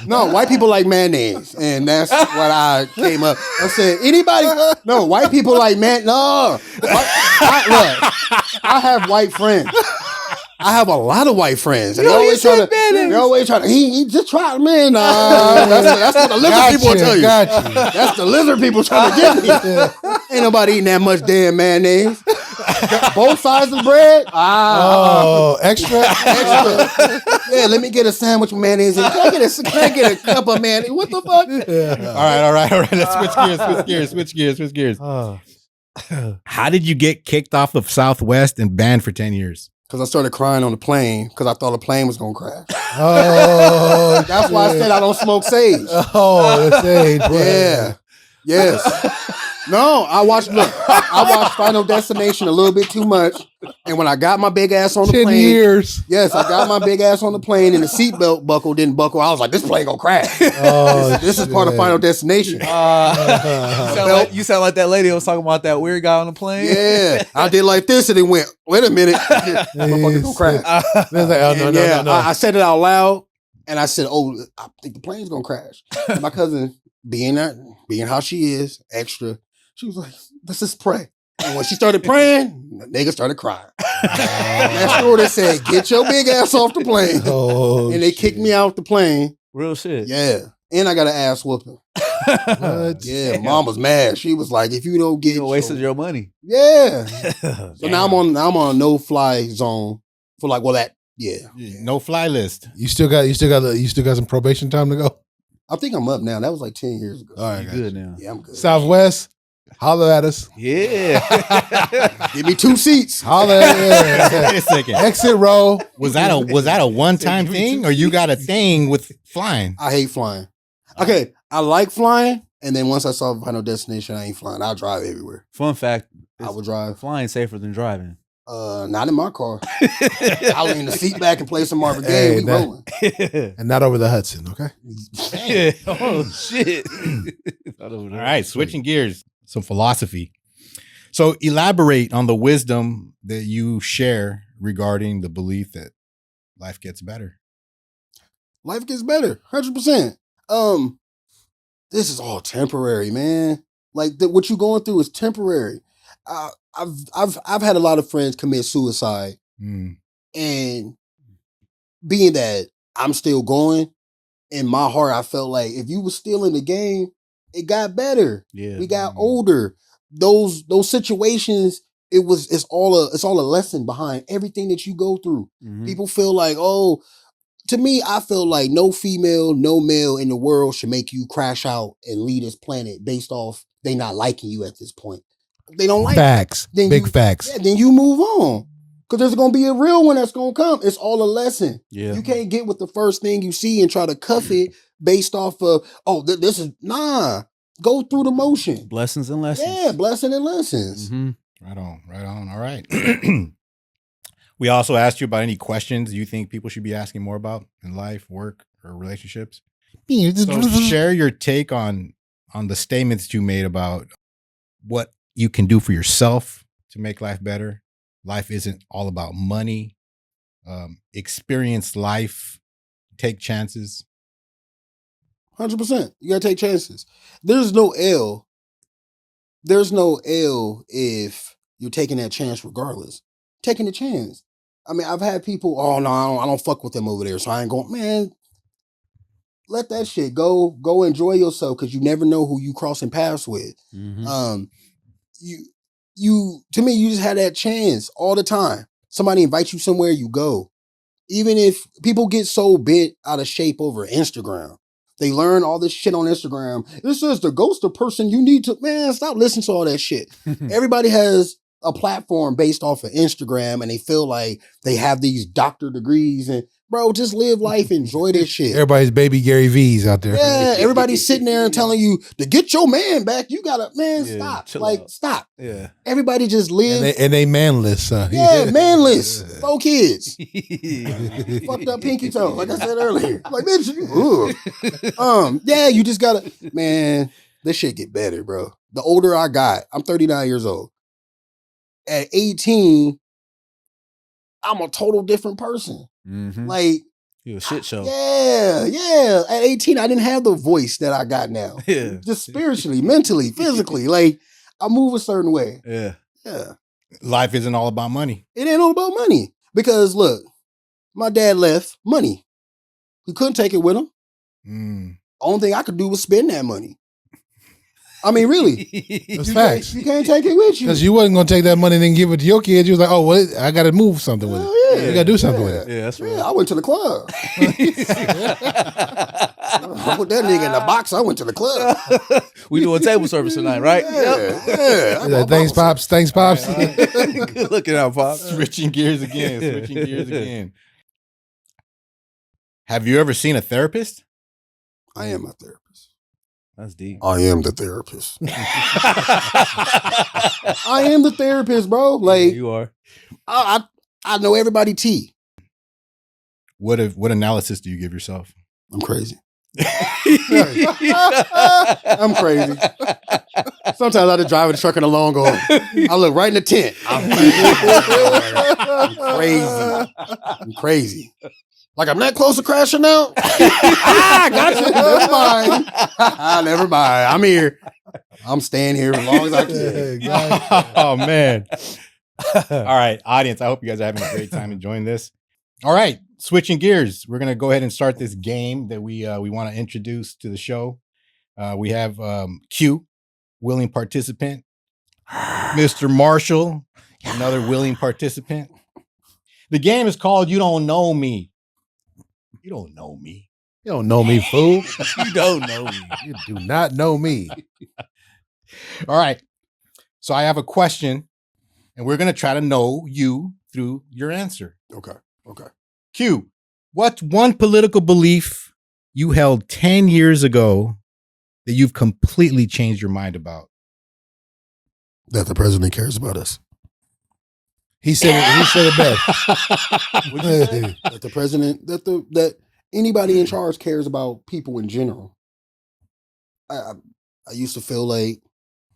No, white people like mayonnaise. And that's what I came up. I said, anybody? No, white people like no. I have white friends. I have a lot of white friends. And they always try to, he just tried, man. That's what the lizard people will tell you. That's the lizard people trying to get me. Ain't nobody eating that much damn mayonnaise. Both sides of the bread. Extra. Yeah, let me get a sandwich with mayonnaise. Can I get a cup of mayonnaise? What the fuck? All right. Let's switch gears. How did you get kicked off of Southwest and banned for 10 years? Because I started crying on the plane because I thought the plane was going to crash. Oh, that's why I said I don't smoke sage. Oh, the sage. Yeah. Yes. No, I watched Final Destination a little bit too much. And when I got my big ass on the 10 plane. years. Yes, I got my big ass on the plane and the seatbelt buckle didn't buckle. I was like, this plane gonna crash. This is part of Final Destination. You sound like that lady that was talking about that weird guy on the plane. Yeah. I did like this and it went, wait a minute. Motherfucker gonna crash. No. I said it out loud and I said, I think the plane's gonna crash. And my cousin, being how she is, extra, she was like, let's just pray. And when she started praying, the nigga started crying. That stewardess said, get your big ass off the plane. And they kicked me out the plane. Real shit. Yeah. And I got an ass whooping. Yeah, mom was mad. She was like, if you don't get... You wasted your money. Yeah. So now I'm on a no-fly zone for no fly list. You still got some probation time to go? I think I'm up now. That was like 10 years ago. All right, you good now. Yeah, I'm good. Southwest, holler at us. Yeah. Give me 2 seats. Holler at us. Wait a second. Exit row. Was that a one-time thing, or you got a thing with flying? I hate flying. Okay, I like flying, and then once I saw Final Destination, I ain't flying. I'll drive everywhere. Fun fact: I would drive. Flying safer than driving. Not in my car. I'll lean the seat back and play some Marvin Gaye. We rolling. And not over the Hudson, okay? Oh shit! All right, switching gears. Some philosophy. So elaborate on the wisdom that you share regarding the belief that life gets better. Life gets better, 100%. This is all temporary, man. Like what you're going through is temporary. I've had a lot of friends commit suicide, and being that I'm still going, in my heart, I felt like if you were still in the game, it got better. Yeah, we got older. Those situations, it's all a lesson behind everything that you go through. Mm-hmm. People feel like, to me, I feel like no female, no male in the world should make you crash out and leave this planet based off they not liking you at this point. They don't like facts. Big facts. Yeah, then you move on. Because there's going to be a real one that's going to come. It's all a lesson. Yeah. You can't get with the first thing you see and try to cuff it based off of, this is, go through the motion. Blessings and lessons. Yeah, blessing and lessons. Mm-hmm. Right on. All right. We also asked you about any questions you think people should be asking more about in life, work, or relationships. So share your take on the statements you made about what you can do for yourself to make life better. Life isn't all about money. Experience life. Take chances. 100%. You gotta take chances. There's no L. There's no L if you're taking that chance regardless. Taking the chance. I mean, I've had people, oh no, I don't fuck with them over there, so I ain't going, man, let that shit go. Go enjoy yourself because you never know who you crossing paths with. Mhm. You to me, you just had that chance all the time. Somebody invites you somewhere, you go. Even if people get so bent out of shape over Instagram, they learn all this shit on Instagram. This is the ghost of person you need to, man, stop listening to all that shit. Everybody has a platform based off of Instagram and they feel like they have these doctor degrees and bro, just live life, enjoy this shit. Everybody's baby Gary V's out there. Yeah, everybody's sitting there and telling you to get your man back. You gotta, man, Yeah, stop. chill Like, out. stop. Yeah. Everybody just live. And they manless. Yeah, manless. 4 kids. Fucked up pinky toe, like I said earlier. Like, bitch, yeah, you just gotta, man, this shit get better, bro. The older I got, I'm 39 years old. At 18, I'm a total different person. Mhm. Like, You a shit show. yeah. At 18, I didn't have the voice that I got now. Yeah. Just spiritually, mentally, physically. Like, I move a certain way. Yeah. Yeah. Life isn't all about money. It ain't all about money. Because look, my dad left money. He couldn't take it with him. Only thing I could do was spend that money. I mean, really. That's facts. You can't take it with you. Because you wasn't going to take that money and then give it to your kids. You was like, oh, well, I got to move something with it. Oh, yeah. You got to do something with it. Yeah, that's right. Yeah, I went to the club. I put that nigga in the box. I went to the club. We doing table service tonight, right? Yeah. He's like, thanks, Pops. Thanks, Pops. Good looking out, Pop. Switching gears again. Have you ever seen a therapist? I am a therapist. That's deep. I am the therapist. I am the therapist, bro. Like, you are. I know everybody T. What analysis do you give yourself? I'm crazy. I'm crazy. Sometimes I just drive the truck in the long going. I look right in the tent. I'm crazy. I'm crazy. Like I'm that close to crashing out. Gotcha. Never mind. Never mind. I'm here. I'm staying here as long as I can. Oh man. All right, audience. I hope you guys are having a great time enjoying this. All right, switching gears. We're gonna go ahead and start this game that we want to introduce to the show. We have Q, willing participant. Mr. Marshall, another willing participant. The game is called You Don't Know Me. You don't know me. You don't know me, fool. You don't know me. You do not know me. All right. So I have a question, and we're going to try to know you through your answer. Okay. Q, what's one political belief you held 10 years ago that you've completely changed your mind about? That the president cares about us. He said it best. That the president, that anybody in charge cares about people in general. I used to feel like,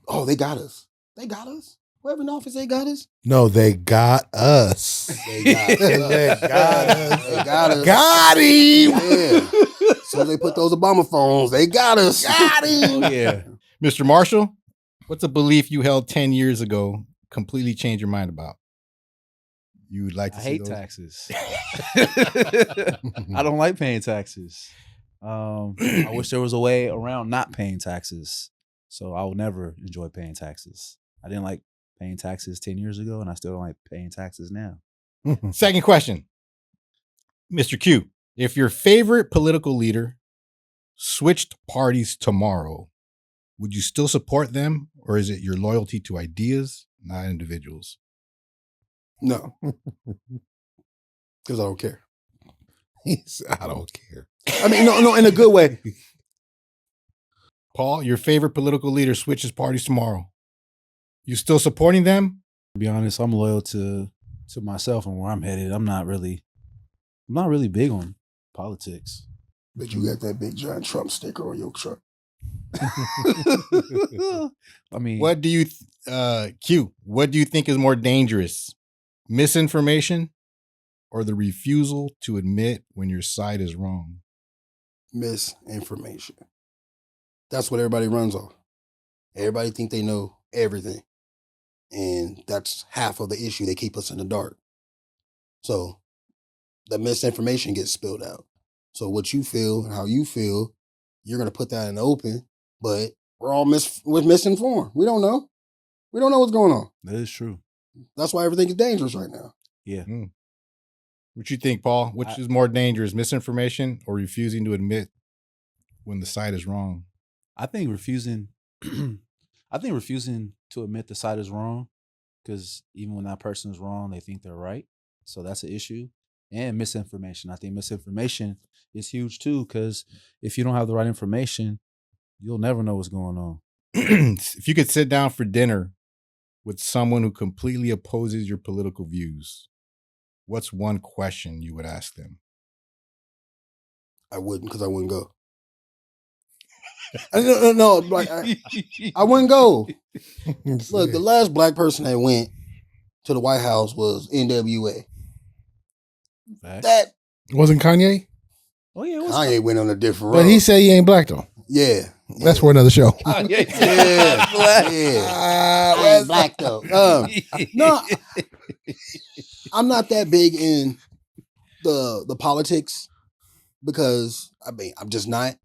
oh, they got us. They got us. Whoever in office, they got us. No, they got us. They got us. They got us. Got him. Yeah. So they put those Obama phones. They got us. Got him. Oh, yeah. Mr. Marshall, what's a belief you held 10 years ago completely changed your mind about? You would like to I see hate those? taxes. I don't like paying taxes. I wish there was a way around not paying taxes. So I will never enjoy paying taxes. I didn't like paying taxes 10 years ago, and I still don't like paying taxes now. Second question. Mr. Q, if your favorite political leader switched parties tomorrow, would you still support them, or is it your loyalty to ideas, not individuals? No. Because I don't care. I don't care. I mean, no, in a good way. Paul, your favorite political leader switches parties tomorrow. You still supporting them? To be honest, I'm loyal to myself and where I'm headed. I'm not really big on politics. But you got that big giant Trump sticker on your truck. I mean, What do you, Q, what do you think is more dangerous? Misinformation or the refusal to admit when your side is wrong? Misinformation. That's what everybody runs off. Everybody think they know everything. And that's half of the issue. They keep us in the dark. So the misinformation gets spilled out. So what you feel and how you feel, you're going to put that in the open, but we're all misinformed. We don't know. We don't know what's going on. That is true. That's why everything is dangerous right now. Yeah. What you think, Paul? Which is more dangerous, misinformation or refusing to admit when the side is wrong? I think refusing to admit the side is wrong, because even when that person is wrong, they think they're right. So that's an issue. And misinformation. I think misinformation is huge too, because if you don't have the right information, you'll never know what's going on. If you could sit down for dinner with someone who completely opposes your political views, what's one question you would ask them? I wouldn't, because I wouldn't go. No, like I wouldn't go. Look, the last black person that went to the White House was NWA. Facts. That Wasn't Kanye? Oh yeah, it was Kanye went on a different road. But he said he ain't black though. Yeah. That's for another show. Kanye. I ain't black though. No, I'm not that big in the politics, because I mean I'm just not.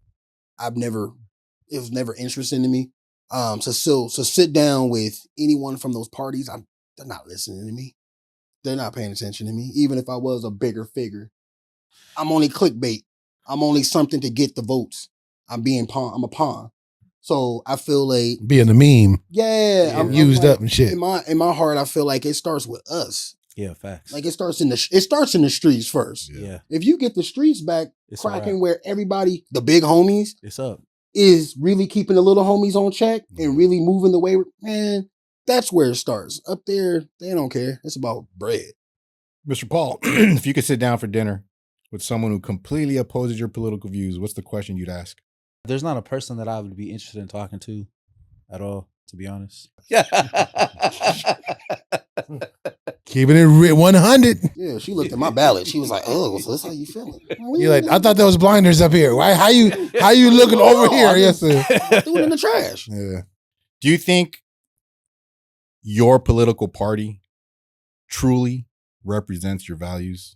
It was never interesting to me. So sit down with anyone from those parties, they're not listening to me. They're not paying attention to me. Even if I was a bigger figure, I'm only clickbait. I'm only something to get the votes. I'm a pawn. So I feel like Being a meme. yeah, I'm Used like, up and shit. In my heart, I feel like it starts with us. Yeah, facts. Like it starts in the streets first. yeah, If you get the streets back it's a cracking, wrap. where everybody, the big homies, It's up. is really keeping the little homies on check and really moving the way, man, that's where it starts. Up there, they don't care. It's about bread. Mr. Paul, if you could sit down for dinner with someone who completely opposes your political views, what's the question you'd ask? There's not a person that I would be interested in talking to at all, to be honest. Keeping it 100. Yeah, she looked at my ballot. She was like, "Oh, so that's how you feeling?" You're like, I thought there was blinders up here. Why? How you looking over here? Yes, sir. Threw it in the trash. Yeah. Do you think your political party truly represents your values?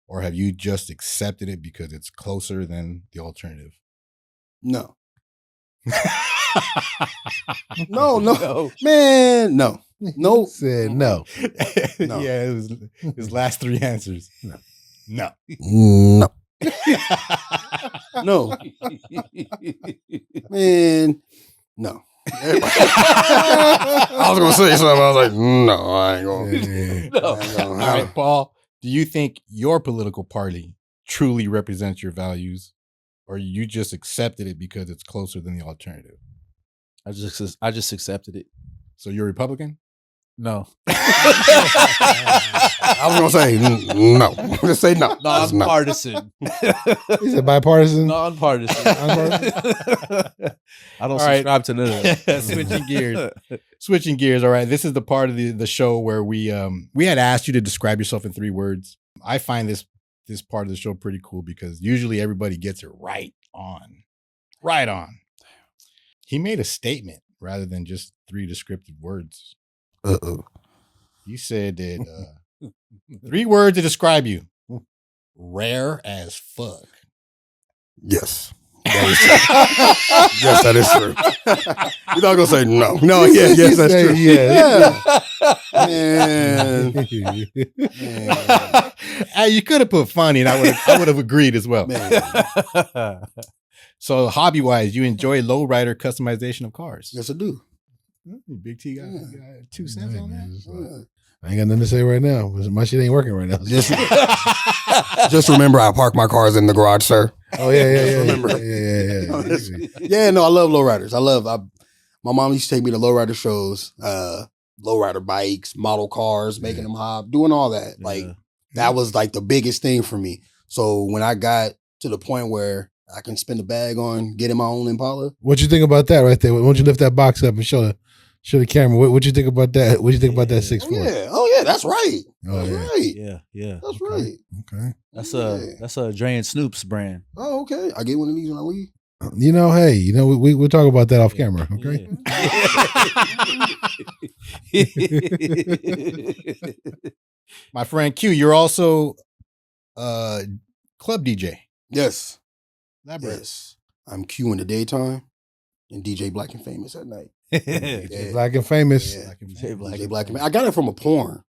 Or have you just accepted it because it's closer than the alternative? No. No, man, no. Nope. Said no. No. Yeah, it was his last three answers. No. No. No. Man, no. I was gonna say something. I was like, no, I ain't gonna. All right, Paul, do you think your political party truly represents your values, or you just accepted it because it's closer than the alternative? I just accepted it. So you're Republican? No. I was gonna say no. I'm gonna say no. Non-partisan. He said bipartisan. Non-partisan. I don't subscribe to none of that. Switching gears. All right. This is the part of the show where we had asked you to describe yourself in 3 words. I find this part of the show pretty cool because usually everybody gets it right on. Right on. He made a statement rather than just 3 descriptive words. Uh-oh. He said that 3 words to describe you. Rare as fuck. Yes. That is true. Yes, that is true. You're not gonna say no. No, yes, that's true. Yeah. Man. Hey, you could have put funny, and I would have agreed as well. Man. So, hobby wise, you enjoy lowrider customization of cars. Yes, I do. Big T got 2 cents on that. I ain't got nothing to say right now. My shit ain't working right now. Just remember, I park my cars in the garage, sir. Oh yeah. Remember. Yeah. Yeah, no, I love lowriders. My mom used to take me to lowrider shows, lowrider bikes, model cars, making them hop, doing all that. Like that was like the biggest thing for me. So when I got to the point where I can spend a bag on getting my own Impala. What you think about that right there? Why don't you lift that box up and show the camera? What you think about that? What you think about that 6'4"? Oh yeah, that's right. Oh, That's yeah. right. Yeah. That's right. Okay. That's a Dre and Snoop's brand. Oh, okay. I get one of these when I leave. Hey, we'll talk about that off camera, okay? My friend Q, you're also club DJ. Yes. Elaborate. Yes. I'm Q in the daytime and DJ Black and Famous at night. DJ Black and Famous. Yeah. DJ DJ Black and Famous. I got it from a porn.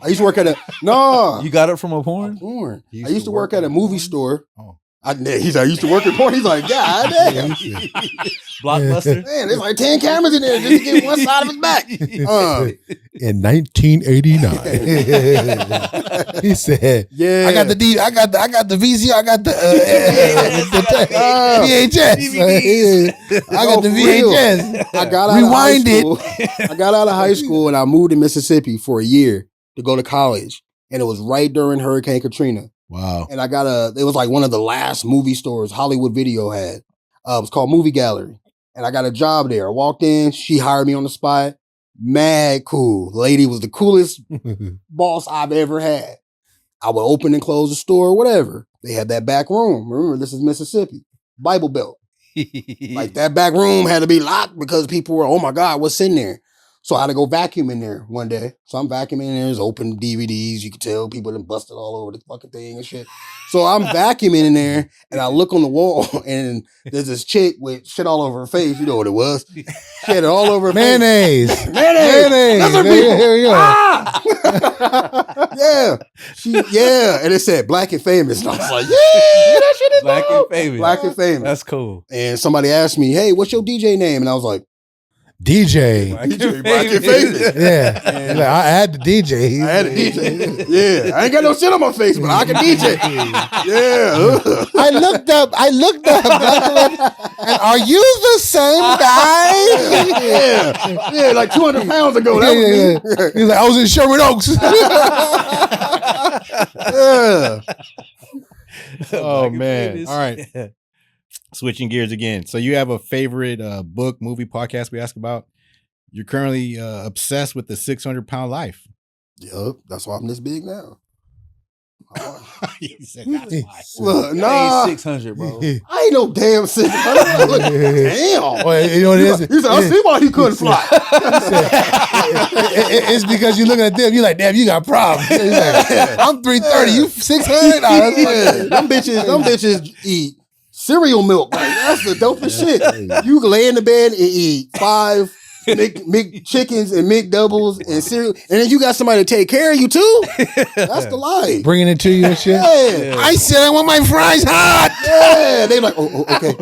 I used to work at a You got it from a porn? porn. I used to work at a movie store. Oh. I used to work at porn. He's like, God damn. Blockbuster. Man, there's like 10 cameras in there just to get one side of his back. In 1989, he said, Yeah. I got the VCR, I got the VHS. I got the VHS. I got out Rewind of high school. I got out of high school and I moved to Mississippi for a year to go to college. And it was right during Hurricane Katrina. Wow. And it was like one of the last movie stores Hollywood Video had. It was called Movie Gallery. And I got a job there. I walked in, she hired me on the spot. Mad cool. The lady was the coolest boss I've ever had. I would open and close the store, whatever. They had that back room. Remember, this is Mississippi. Bible Belt. Like that back room had to be locked because people were, oh my God, what's in there? So I had to go vacuum in there one day. So I'm vacuuming in there, there's open DVDs. You could tell people done busted all over the fucking thing and shit. So I'm vacuuming in there and I look on the wall and there's this chick with shit all over her face. You know what it was. She had it all over her Mayonnaise. face. Mayonnaise. That's her people. Here we go. Ah! Yeah. And it said Black and Famous. And I was like, yeah, that shit is Black dope. and Famous. Black and Famous. That's cool. And somebody asked me, hey, what's your DJ name? And I was like, DJ. Black and Famous. Yeah. Like, I had the DJ. I had a DJ. Yeah. I ain't got no shit on my face, but I can DJ. Yeah. I looked up. And are you the same guy? Yeah, like 200 pounds ago. That was me. He's like, I was in Sherman Oaks. Yeah. Oh man. All right. Switching gears again. So you have a favorite book, movie, podcast we ask about. You're currently obsessed with the 600-pound life. Yup. That's why I'm this big now. You said that's why. Look, Nah. nah. 600, bro. I ain't no damn 600. Damn. Well, you know what it is? He said, I see why he couldn't fly. It's because you're looking at them. You're like, damn, you got problems. He's like, I'm 330. You 600? Them bitches eat cereal milk. Like, that's the dopest shit. You can lay in the bed and eat 5 Mc chickens and McDoubles and cereal, and then you got somebody to take care of you too. That's the life. Bringing it to you and shit. Yeah. I said I want my fries hot. Yeah, they like, oh, okay.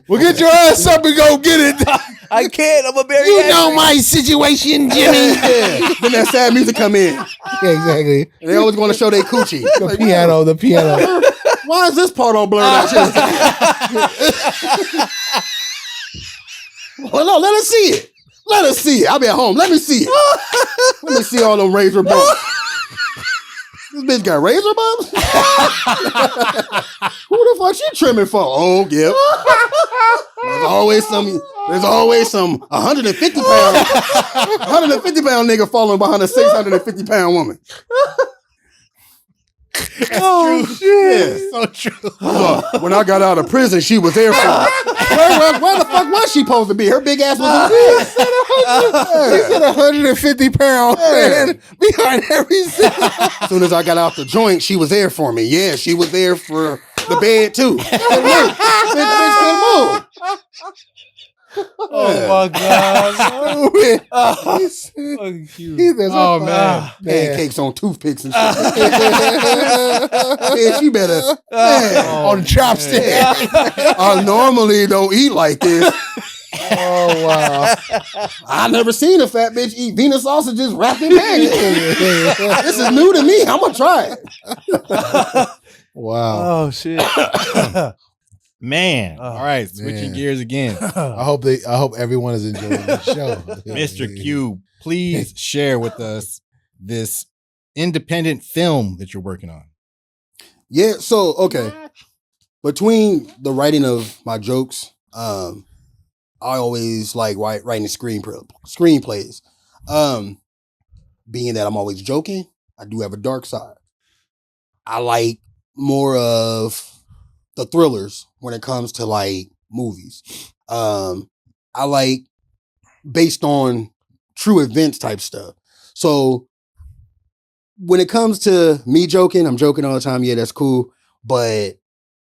Well, get your ass up and go get it. I can't. I'm a berry. You know my situation, Jimmy. Yeah. Then that sad music come in. Yeah, exactly. And they always want to show their coochie. The piano. Why is this part all blurred out? Well, no, let us see it. Let us see it. I'll be at home. Let me see it. Let me see all them razor bumps. This bitch got razor bumps? Who the fuck she trimming for? Oh, yeah. There's always some 150 pound nigga falling behind a 650 pound woman. Oh shit! Yeah. So true. When I got out of prison, she was there for me. Where the fuck was she supposed to be? Her big ass was in there. He said 150 pounds man, behind every cell. As soon as I got out the joint, she was there for me. Yeah, she was there for the bed too. Bitch couldn't move. Oh my god! Oh man, pancakes on toothpicks and shit. Bitch, you better on chopstick. I normally don't eat like this. Oh wow! I never seen a fat bitch eat Venus sausages wrapped in pancakes. This is new to me. I'm gonna try it. Wow! Oh shit! Man. All right, switching gears again. I hope everyone is enjoying the show. Mr. Q, please share with us this independent film that you're working on. Yeah, so okay. Between the writing of my jokes, I always like writing screenplays. Being that I'm always joking, I do have a dark side. I like more of the thrillers when it comes to like movies. I like based on true events type stuff. So when it comes to me joking, I'm joking all the time. Yeah, that's cool. But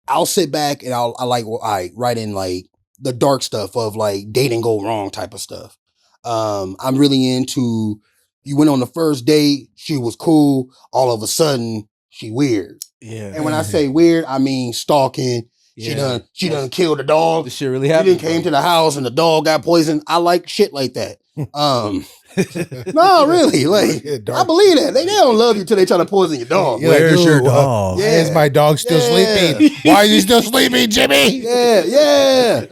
I'll sit back and I write in like the dark stuff of like dating go wrong type of stuff. I'm really into, you went on the first date, she was cool, all of a sudden she weird. Yeah. And when I say weird, I mean stalking. Yeah. She done killed the dog. This shit really She happened. done came to the house and the dog got poisoned. I like shit like that. No, really. Like, I believe that. They don't love you till they try to poison your dog. Where's your dog? Yeah. Is my dog still sleeping? Why is he still sleeping, Jimmy? Yeah.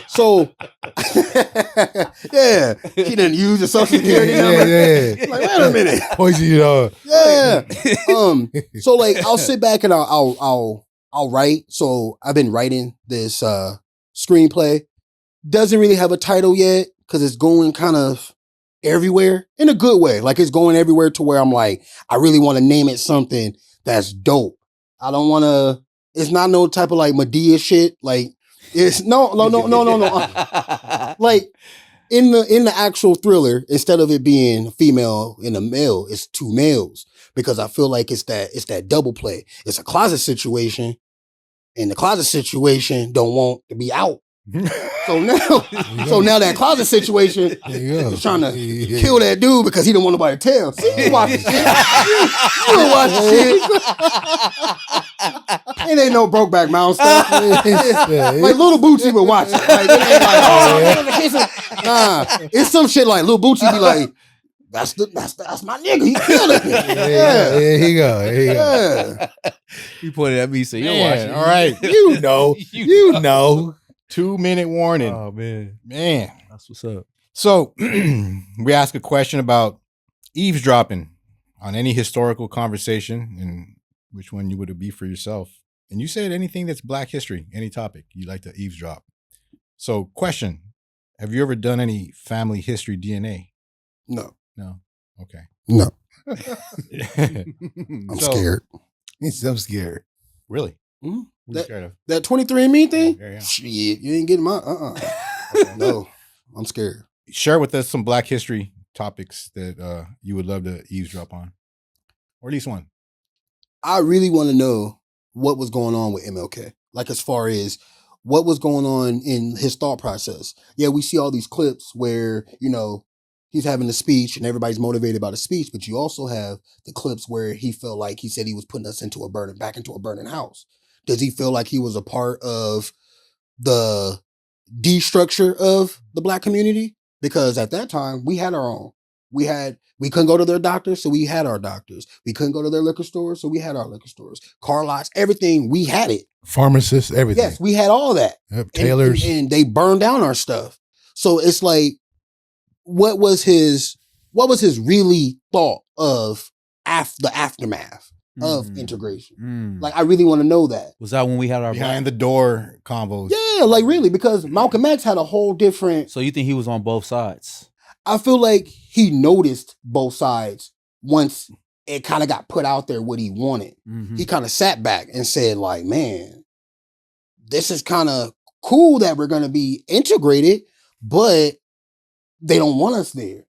So, yeah. She didn't use your social security number. Yeah. Like, wait a minute. Poison your dog. Yeah. So like I'll sit back and I'll write. So I've been writing this screenplay. Doesn't really have a title yet because it's going kind of everywhere in a good way. Like it's going everywhere to where I'm like, I really want to name it something that's dope. I don't want to, it's not no type of like Medea shit. Like it's no. Like in the actual thriller, instead of it being a female and a male, it's two males because I feel like it's that double play. It's a closet situation, and the closet situation don't want to be out. So now that closet situation is trying to kill that dude because he don't want nobody to tell. See, you watch the shit. You don't watch the shit. It ain't no Brokeback Mountain stuff. Like Little Bootsy would watch it. Like, it ain't like, nah, it's some shit like Little Bootsy be like, that's my nigga. He killed it. Yeah, here you go. Yeah. You pointed at me, so you're Man, watching. all right. You know. 2-minute warning. Oh man, That's what's up. So we ask a question about eavesdropping on any historical conversation and which one you would be for yourself. And you said anything that's Black history, any topic you like to eavesdrop. So question, have you ever done any family history DNA? No. Okay. No. I'm Scared. I'm scared. Really? Mm-hmm. What are you scared of? That 23andMe thing? Yeah. Shit, you ain't getting my No, I'm scared. Share with us some Black history topics that you would love to eavesdrop on, or at least one. I really want to know what was going on with MLK. Like as far as what was going on in his thought process. Yeah, we see all these clips where, he's having a speech and everybody's motivated by the speech, but you also have the clips where he felt like he said he was putting us back into a burning house. Does he feel like he was a part of the destructure of the Black community? Because at that time, we had our own. We couldn't go to their doctors, so we had our doctors. We couldn't go to their liquor stores, so we had our liquor stores. Car lots, everything, we had it. Pharmacists, everything. Yes, we had all that. Yep, tailors. And they burned down our stuff. So it's like, what was his really thought of the aftermath of integration? Like, I really want to know that. Was that when we had our behind the door combos? Yeah, like really, because Malcolm X had a whole different. So you think he was on both sides? I feel like he noticed both sides once it kind of got put out there what he wanted. Mm-hmm. He kind of sat back and said, like, man, this is kind of cool that we're going to be integrated, but they don't want us there.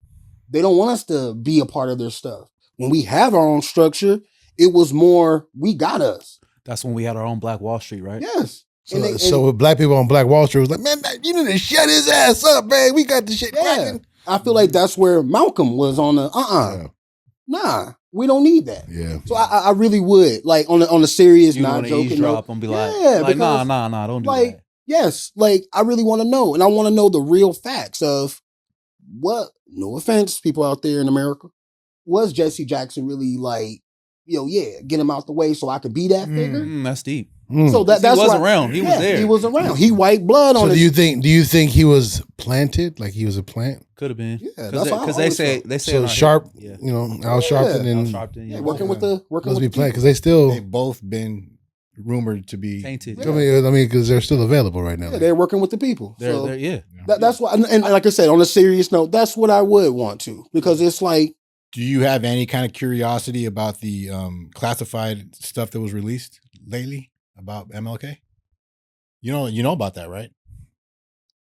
They don't want us to be a part of their stuff. When we have our own structure, it was more, we got us. That's when we had our own Black Wall Street, right? Yes. So with Black people on Black Wall Street was like, man, you need to shut his ass up, man. We got the shit cracking. I feel like that's where Malcolm was on the nah, we don't need that. Yeah. So I really would, like, on the serious, You not want to joking eavesdrop note, and be like, because, nah, don't do like, that. yes, like, I really want to know, and I want to know the real facts of what, no offense, people out there in America, was Jesse Jackson really like, get him out the way so I could be that figure? That's deep. So that's he was why, around. He was there. He was around. He wiped blood on So his... do you think he was planted? Like he was a plant? Could have been. Yeah, that's how I because always they felt. say So Sharp, yeah. Al Sharpton and Al Sharpton, yeah. working with the must be people. planted because they still. They've both been rumored to be tainted. I mean, because they're still available right now. Yeah, they're working with the people. So They're that's why, and like I said, on a serious note, that's what I would want to, because it's like, Do you have any kind of curiosity about the classified stuff that was released lately? about MLK? You know about that, right?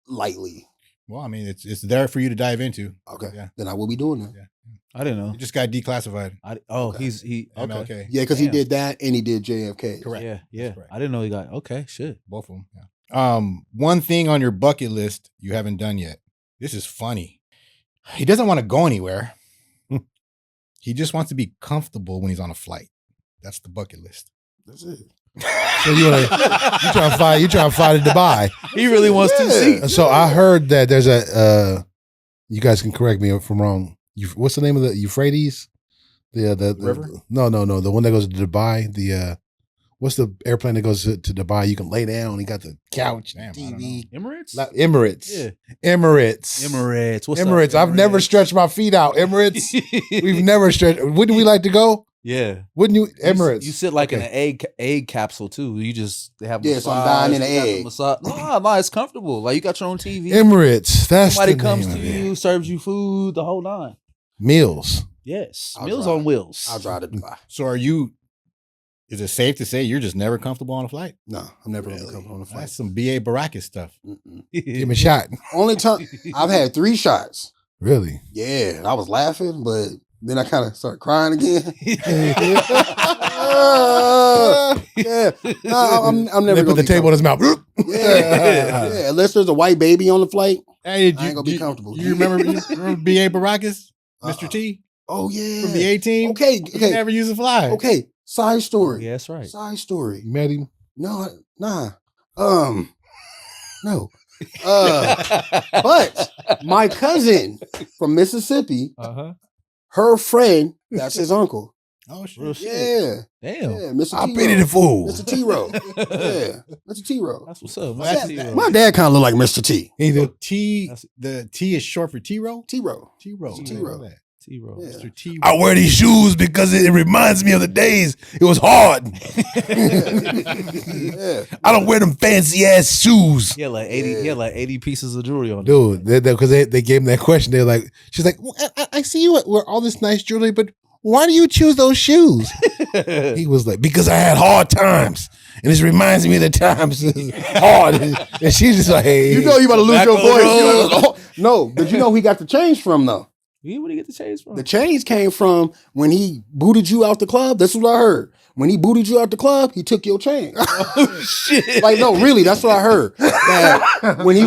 Lightly. Well, I mean, it's there for you to dive into. Okay. Yeah. Then I will be doing that. Yeah. I didn't know. It just got declassified. Okay. he okay. MLK. Yeah, because he Damn. did that and he did JFK. Correct. Yeah, That's correct. I didn't know he got okay. Shit. Both of them. Yeah. One thing on your bucket list you haven't done yet. This is funny. He doesn't want to go anywhere. He just wants to be comfortable when he's on a flight. That's the bucket list. That's it. So you trying to fly to Dubai. He really wants to see. So I heard that there's a you guys can correct me if I'm wrong. What's the name of the Euphrates? The river? No. The one that goes to Dubai. What's the airplane that goes to Dubai? You can lay down. You got the couch, Damn, I TV. Emirates? Emirates. Yeah. Emirates. What's up, Emirates. I've never stretched my feet out. Emirates. We've never stretched. Wouldn't we like to go? Yeah. Wouldn't you? Emirates. You sit like in an egg capsule too. You just they have Yeah, so I'm dying in an egg. No, it's comfortable. Like you got your own TV. Emirates. That's Somebody the comes name to of it. you, serves you food, the whole nine. Meals. Yes, I'll meals drive. on wheels. I'll drive to Dubai. So is it safe to say you're just never comfortable on a flight? No, I'm never going to come on a flight. That's some B.A. Baracus stuff. Give me a shot. Only time I've had 3 shots. Really? Yeah, and I was laughing, but then I kind of started crying again. Yeah, no, I'm never They put gonna the be table in his mouth. Yeah, unless there's a white baby on the flight. Hey, I ain't gonna be comfortable. You remember B.A. Baracus? Mr. T? Oh yeah, From the A-Team? Okay, He never used a fly. okay. Side story. Yeah, that's right. Side story. You met him? No, nah. No. But my cousin from Mississippi, her friend, that's his uncle. Oh, shit. Real shit. Yeah, Damn. yeah, Mr. I T. pity the fool. Mr. T-Row. Yeah, Mr. T-Row. That's what's up. My dad kind of look like Mr. T. He So did. the T is short for T-Row? T-Row. T-Row. T-Row. T-Row. Yeah. Mr. T. I wear these shoes because it reminds me of the days it was hard. Yeah. I don't wear them fancy ass shoes. He had like 80. He had like 80 pieces of jewelry on. Dude, because they gave him that question. They're like, she's like, well, I see you wear all this nice jewelry, but why do you choose those shoes? He was like, because I had hard times. And this reminds me of the times hard. And she's just like, hey. You know you about to lose Back your on the voice. road. Oh, no, but you know who he got the change from though. Where did he get the change from? The change came from when he booted you out the club. That's what I heard. When he booted you out the club, he took your change. Oh shit! Like no, really, that's what I heard. That when he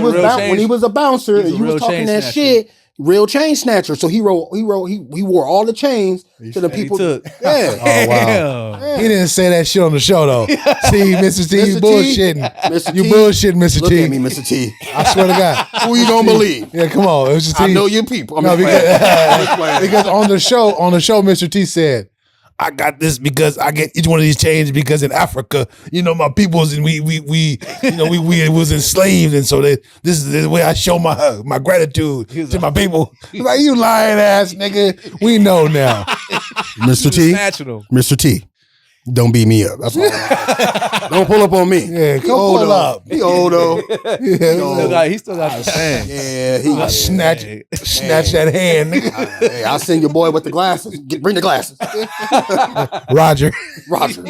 was a bouncer He's and a you was real talking chain that snatcher. shit, real chain snatcher. So he wore all the chains to the people. took. Yeah. Oh, wow. Damn. He didn't say that shit on the show, though. See, Mr. T, you Mr. T, bullshitting. Mr. You T, bullshitting, Mr. Look T. at me, Mr. T. I swear to God. Who you gonna believe? Yeah, come on. Mr. T. I know your people. I'm No, just playing. I'm just playing. because on the show, Mr. T said, I got this because I get each one of these chains because in Africa, my peoples and we was enslaved, and so this is the way I show my gratitude to my people. Like, you lying ass nigga, we know now. Mr. T, Natural. Mr. T, don't beat me up. That's all. Don't pull up on me. Yeah, come old pull though. up. He old though. He still got the sand. Yeah, I snatch that hand, nigga. Hey, I'll send your boy with the glasses. Bring the glasses. Roger. Roger.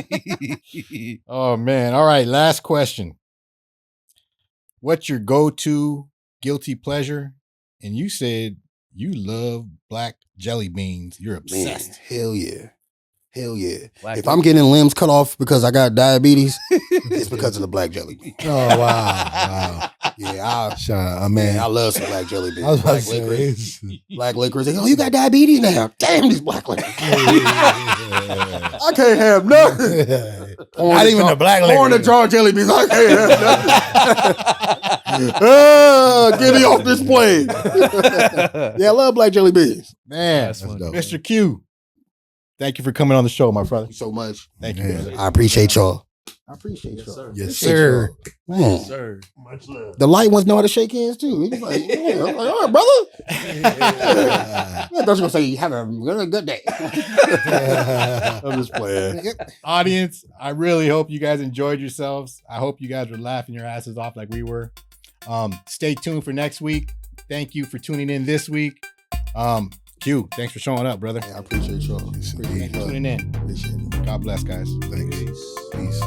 Oh, man. All right. Last question. What's your go-to guilty pleasure? And you said you love black jelly beans. You're Man, obsessed. hell yeah. Hell yeah. Black If I'm getting limbs cut off because I got diabetes, it's because of the black jelly bean. Oh wow. Yeah, Shout out, man, man. I love some black jelly beans. I was about Black to say, licorice. it's- Black licorice. Oh, you got diabetes now. Damn, these black licorice. I can't have nothing. Not even the black Or the licorice. jar jelly beans. I can't have nothing. Get me off this plane. Yeah, I love black jelly beans. Man, That's funny. dope. Mr. Q, thank you for coming on the show, my brother. Thank you so much. Thank you, Man. brother. I appreciate y'all. I appreciate y'all. sir. Yes, Appreciate sir. y'all. Man. Sir. The light ones know how to shake hands too. He's like, yeah. I'm like, all right, brother. Yeah. I thought you were gonna say have a good day. I'm just playing. Audience, I really hope you guys enjoyed yourselves. I hope you guys were laughing your asses off like we were. Stay tuned for next week. Thank you for tuning in this week. Q, thanks for showing up, brother. I appreciate y'all. Thanks for tuning in. Appreciate it. God bless, guys. Thanks. Peace.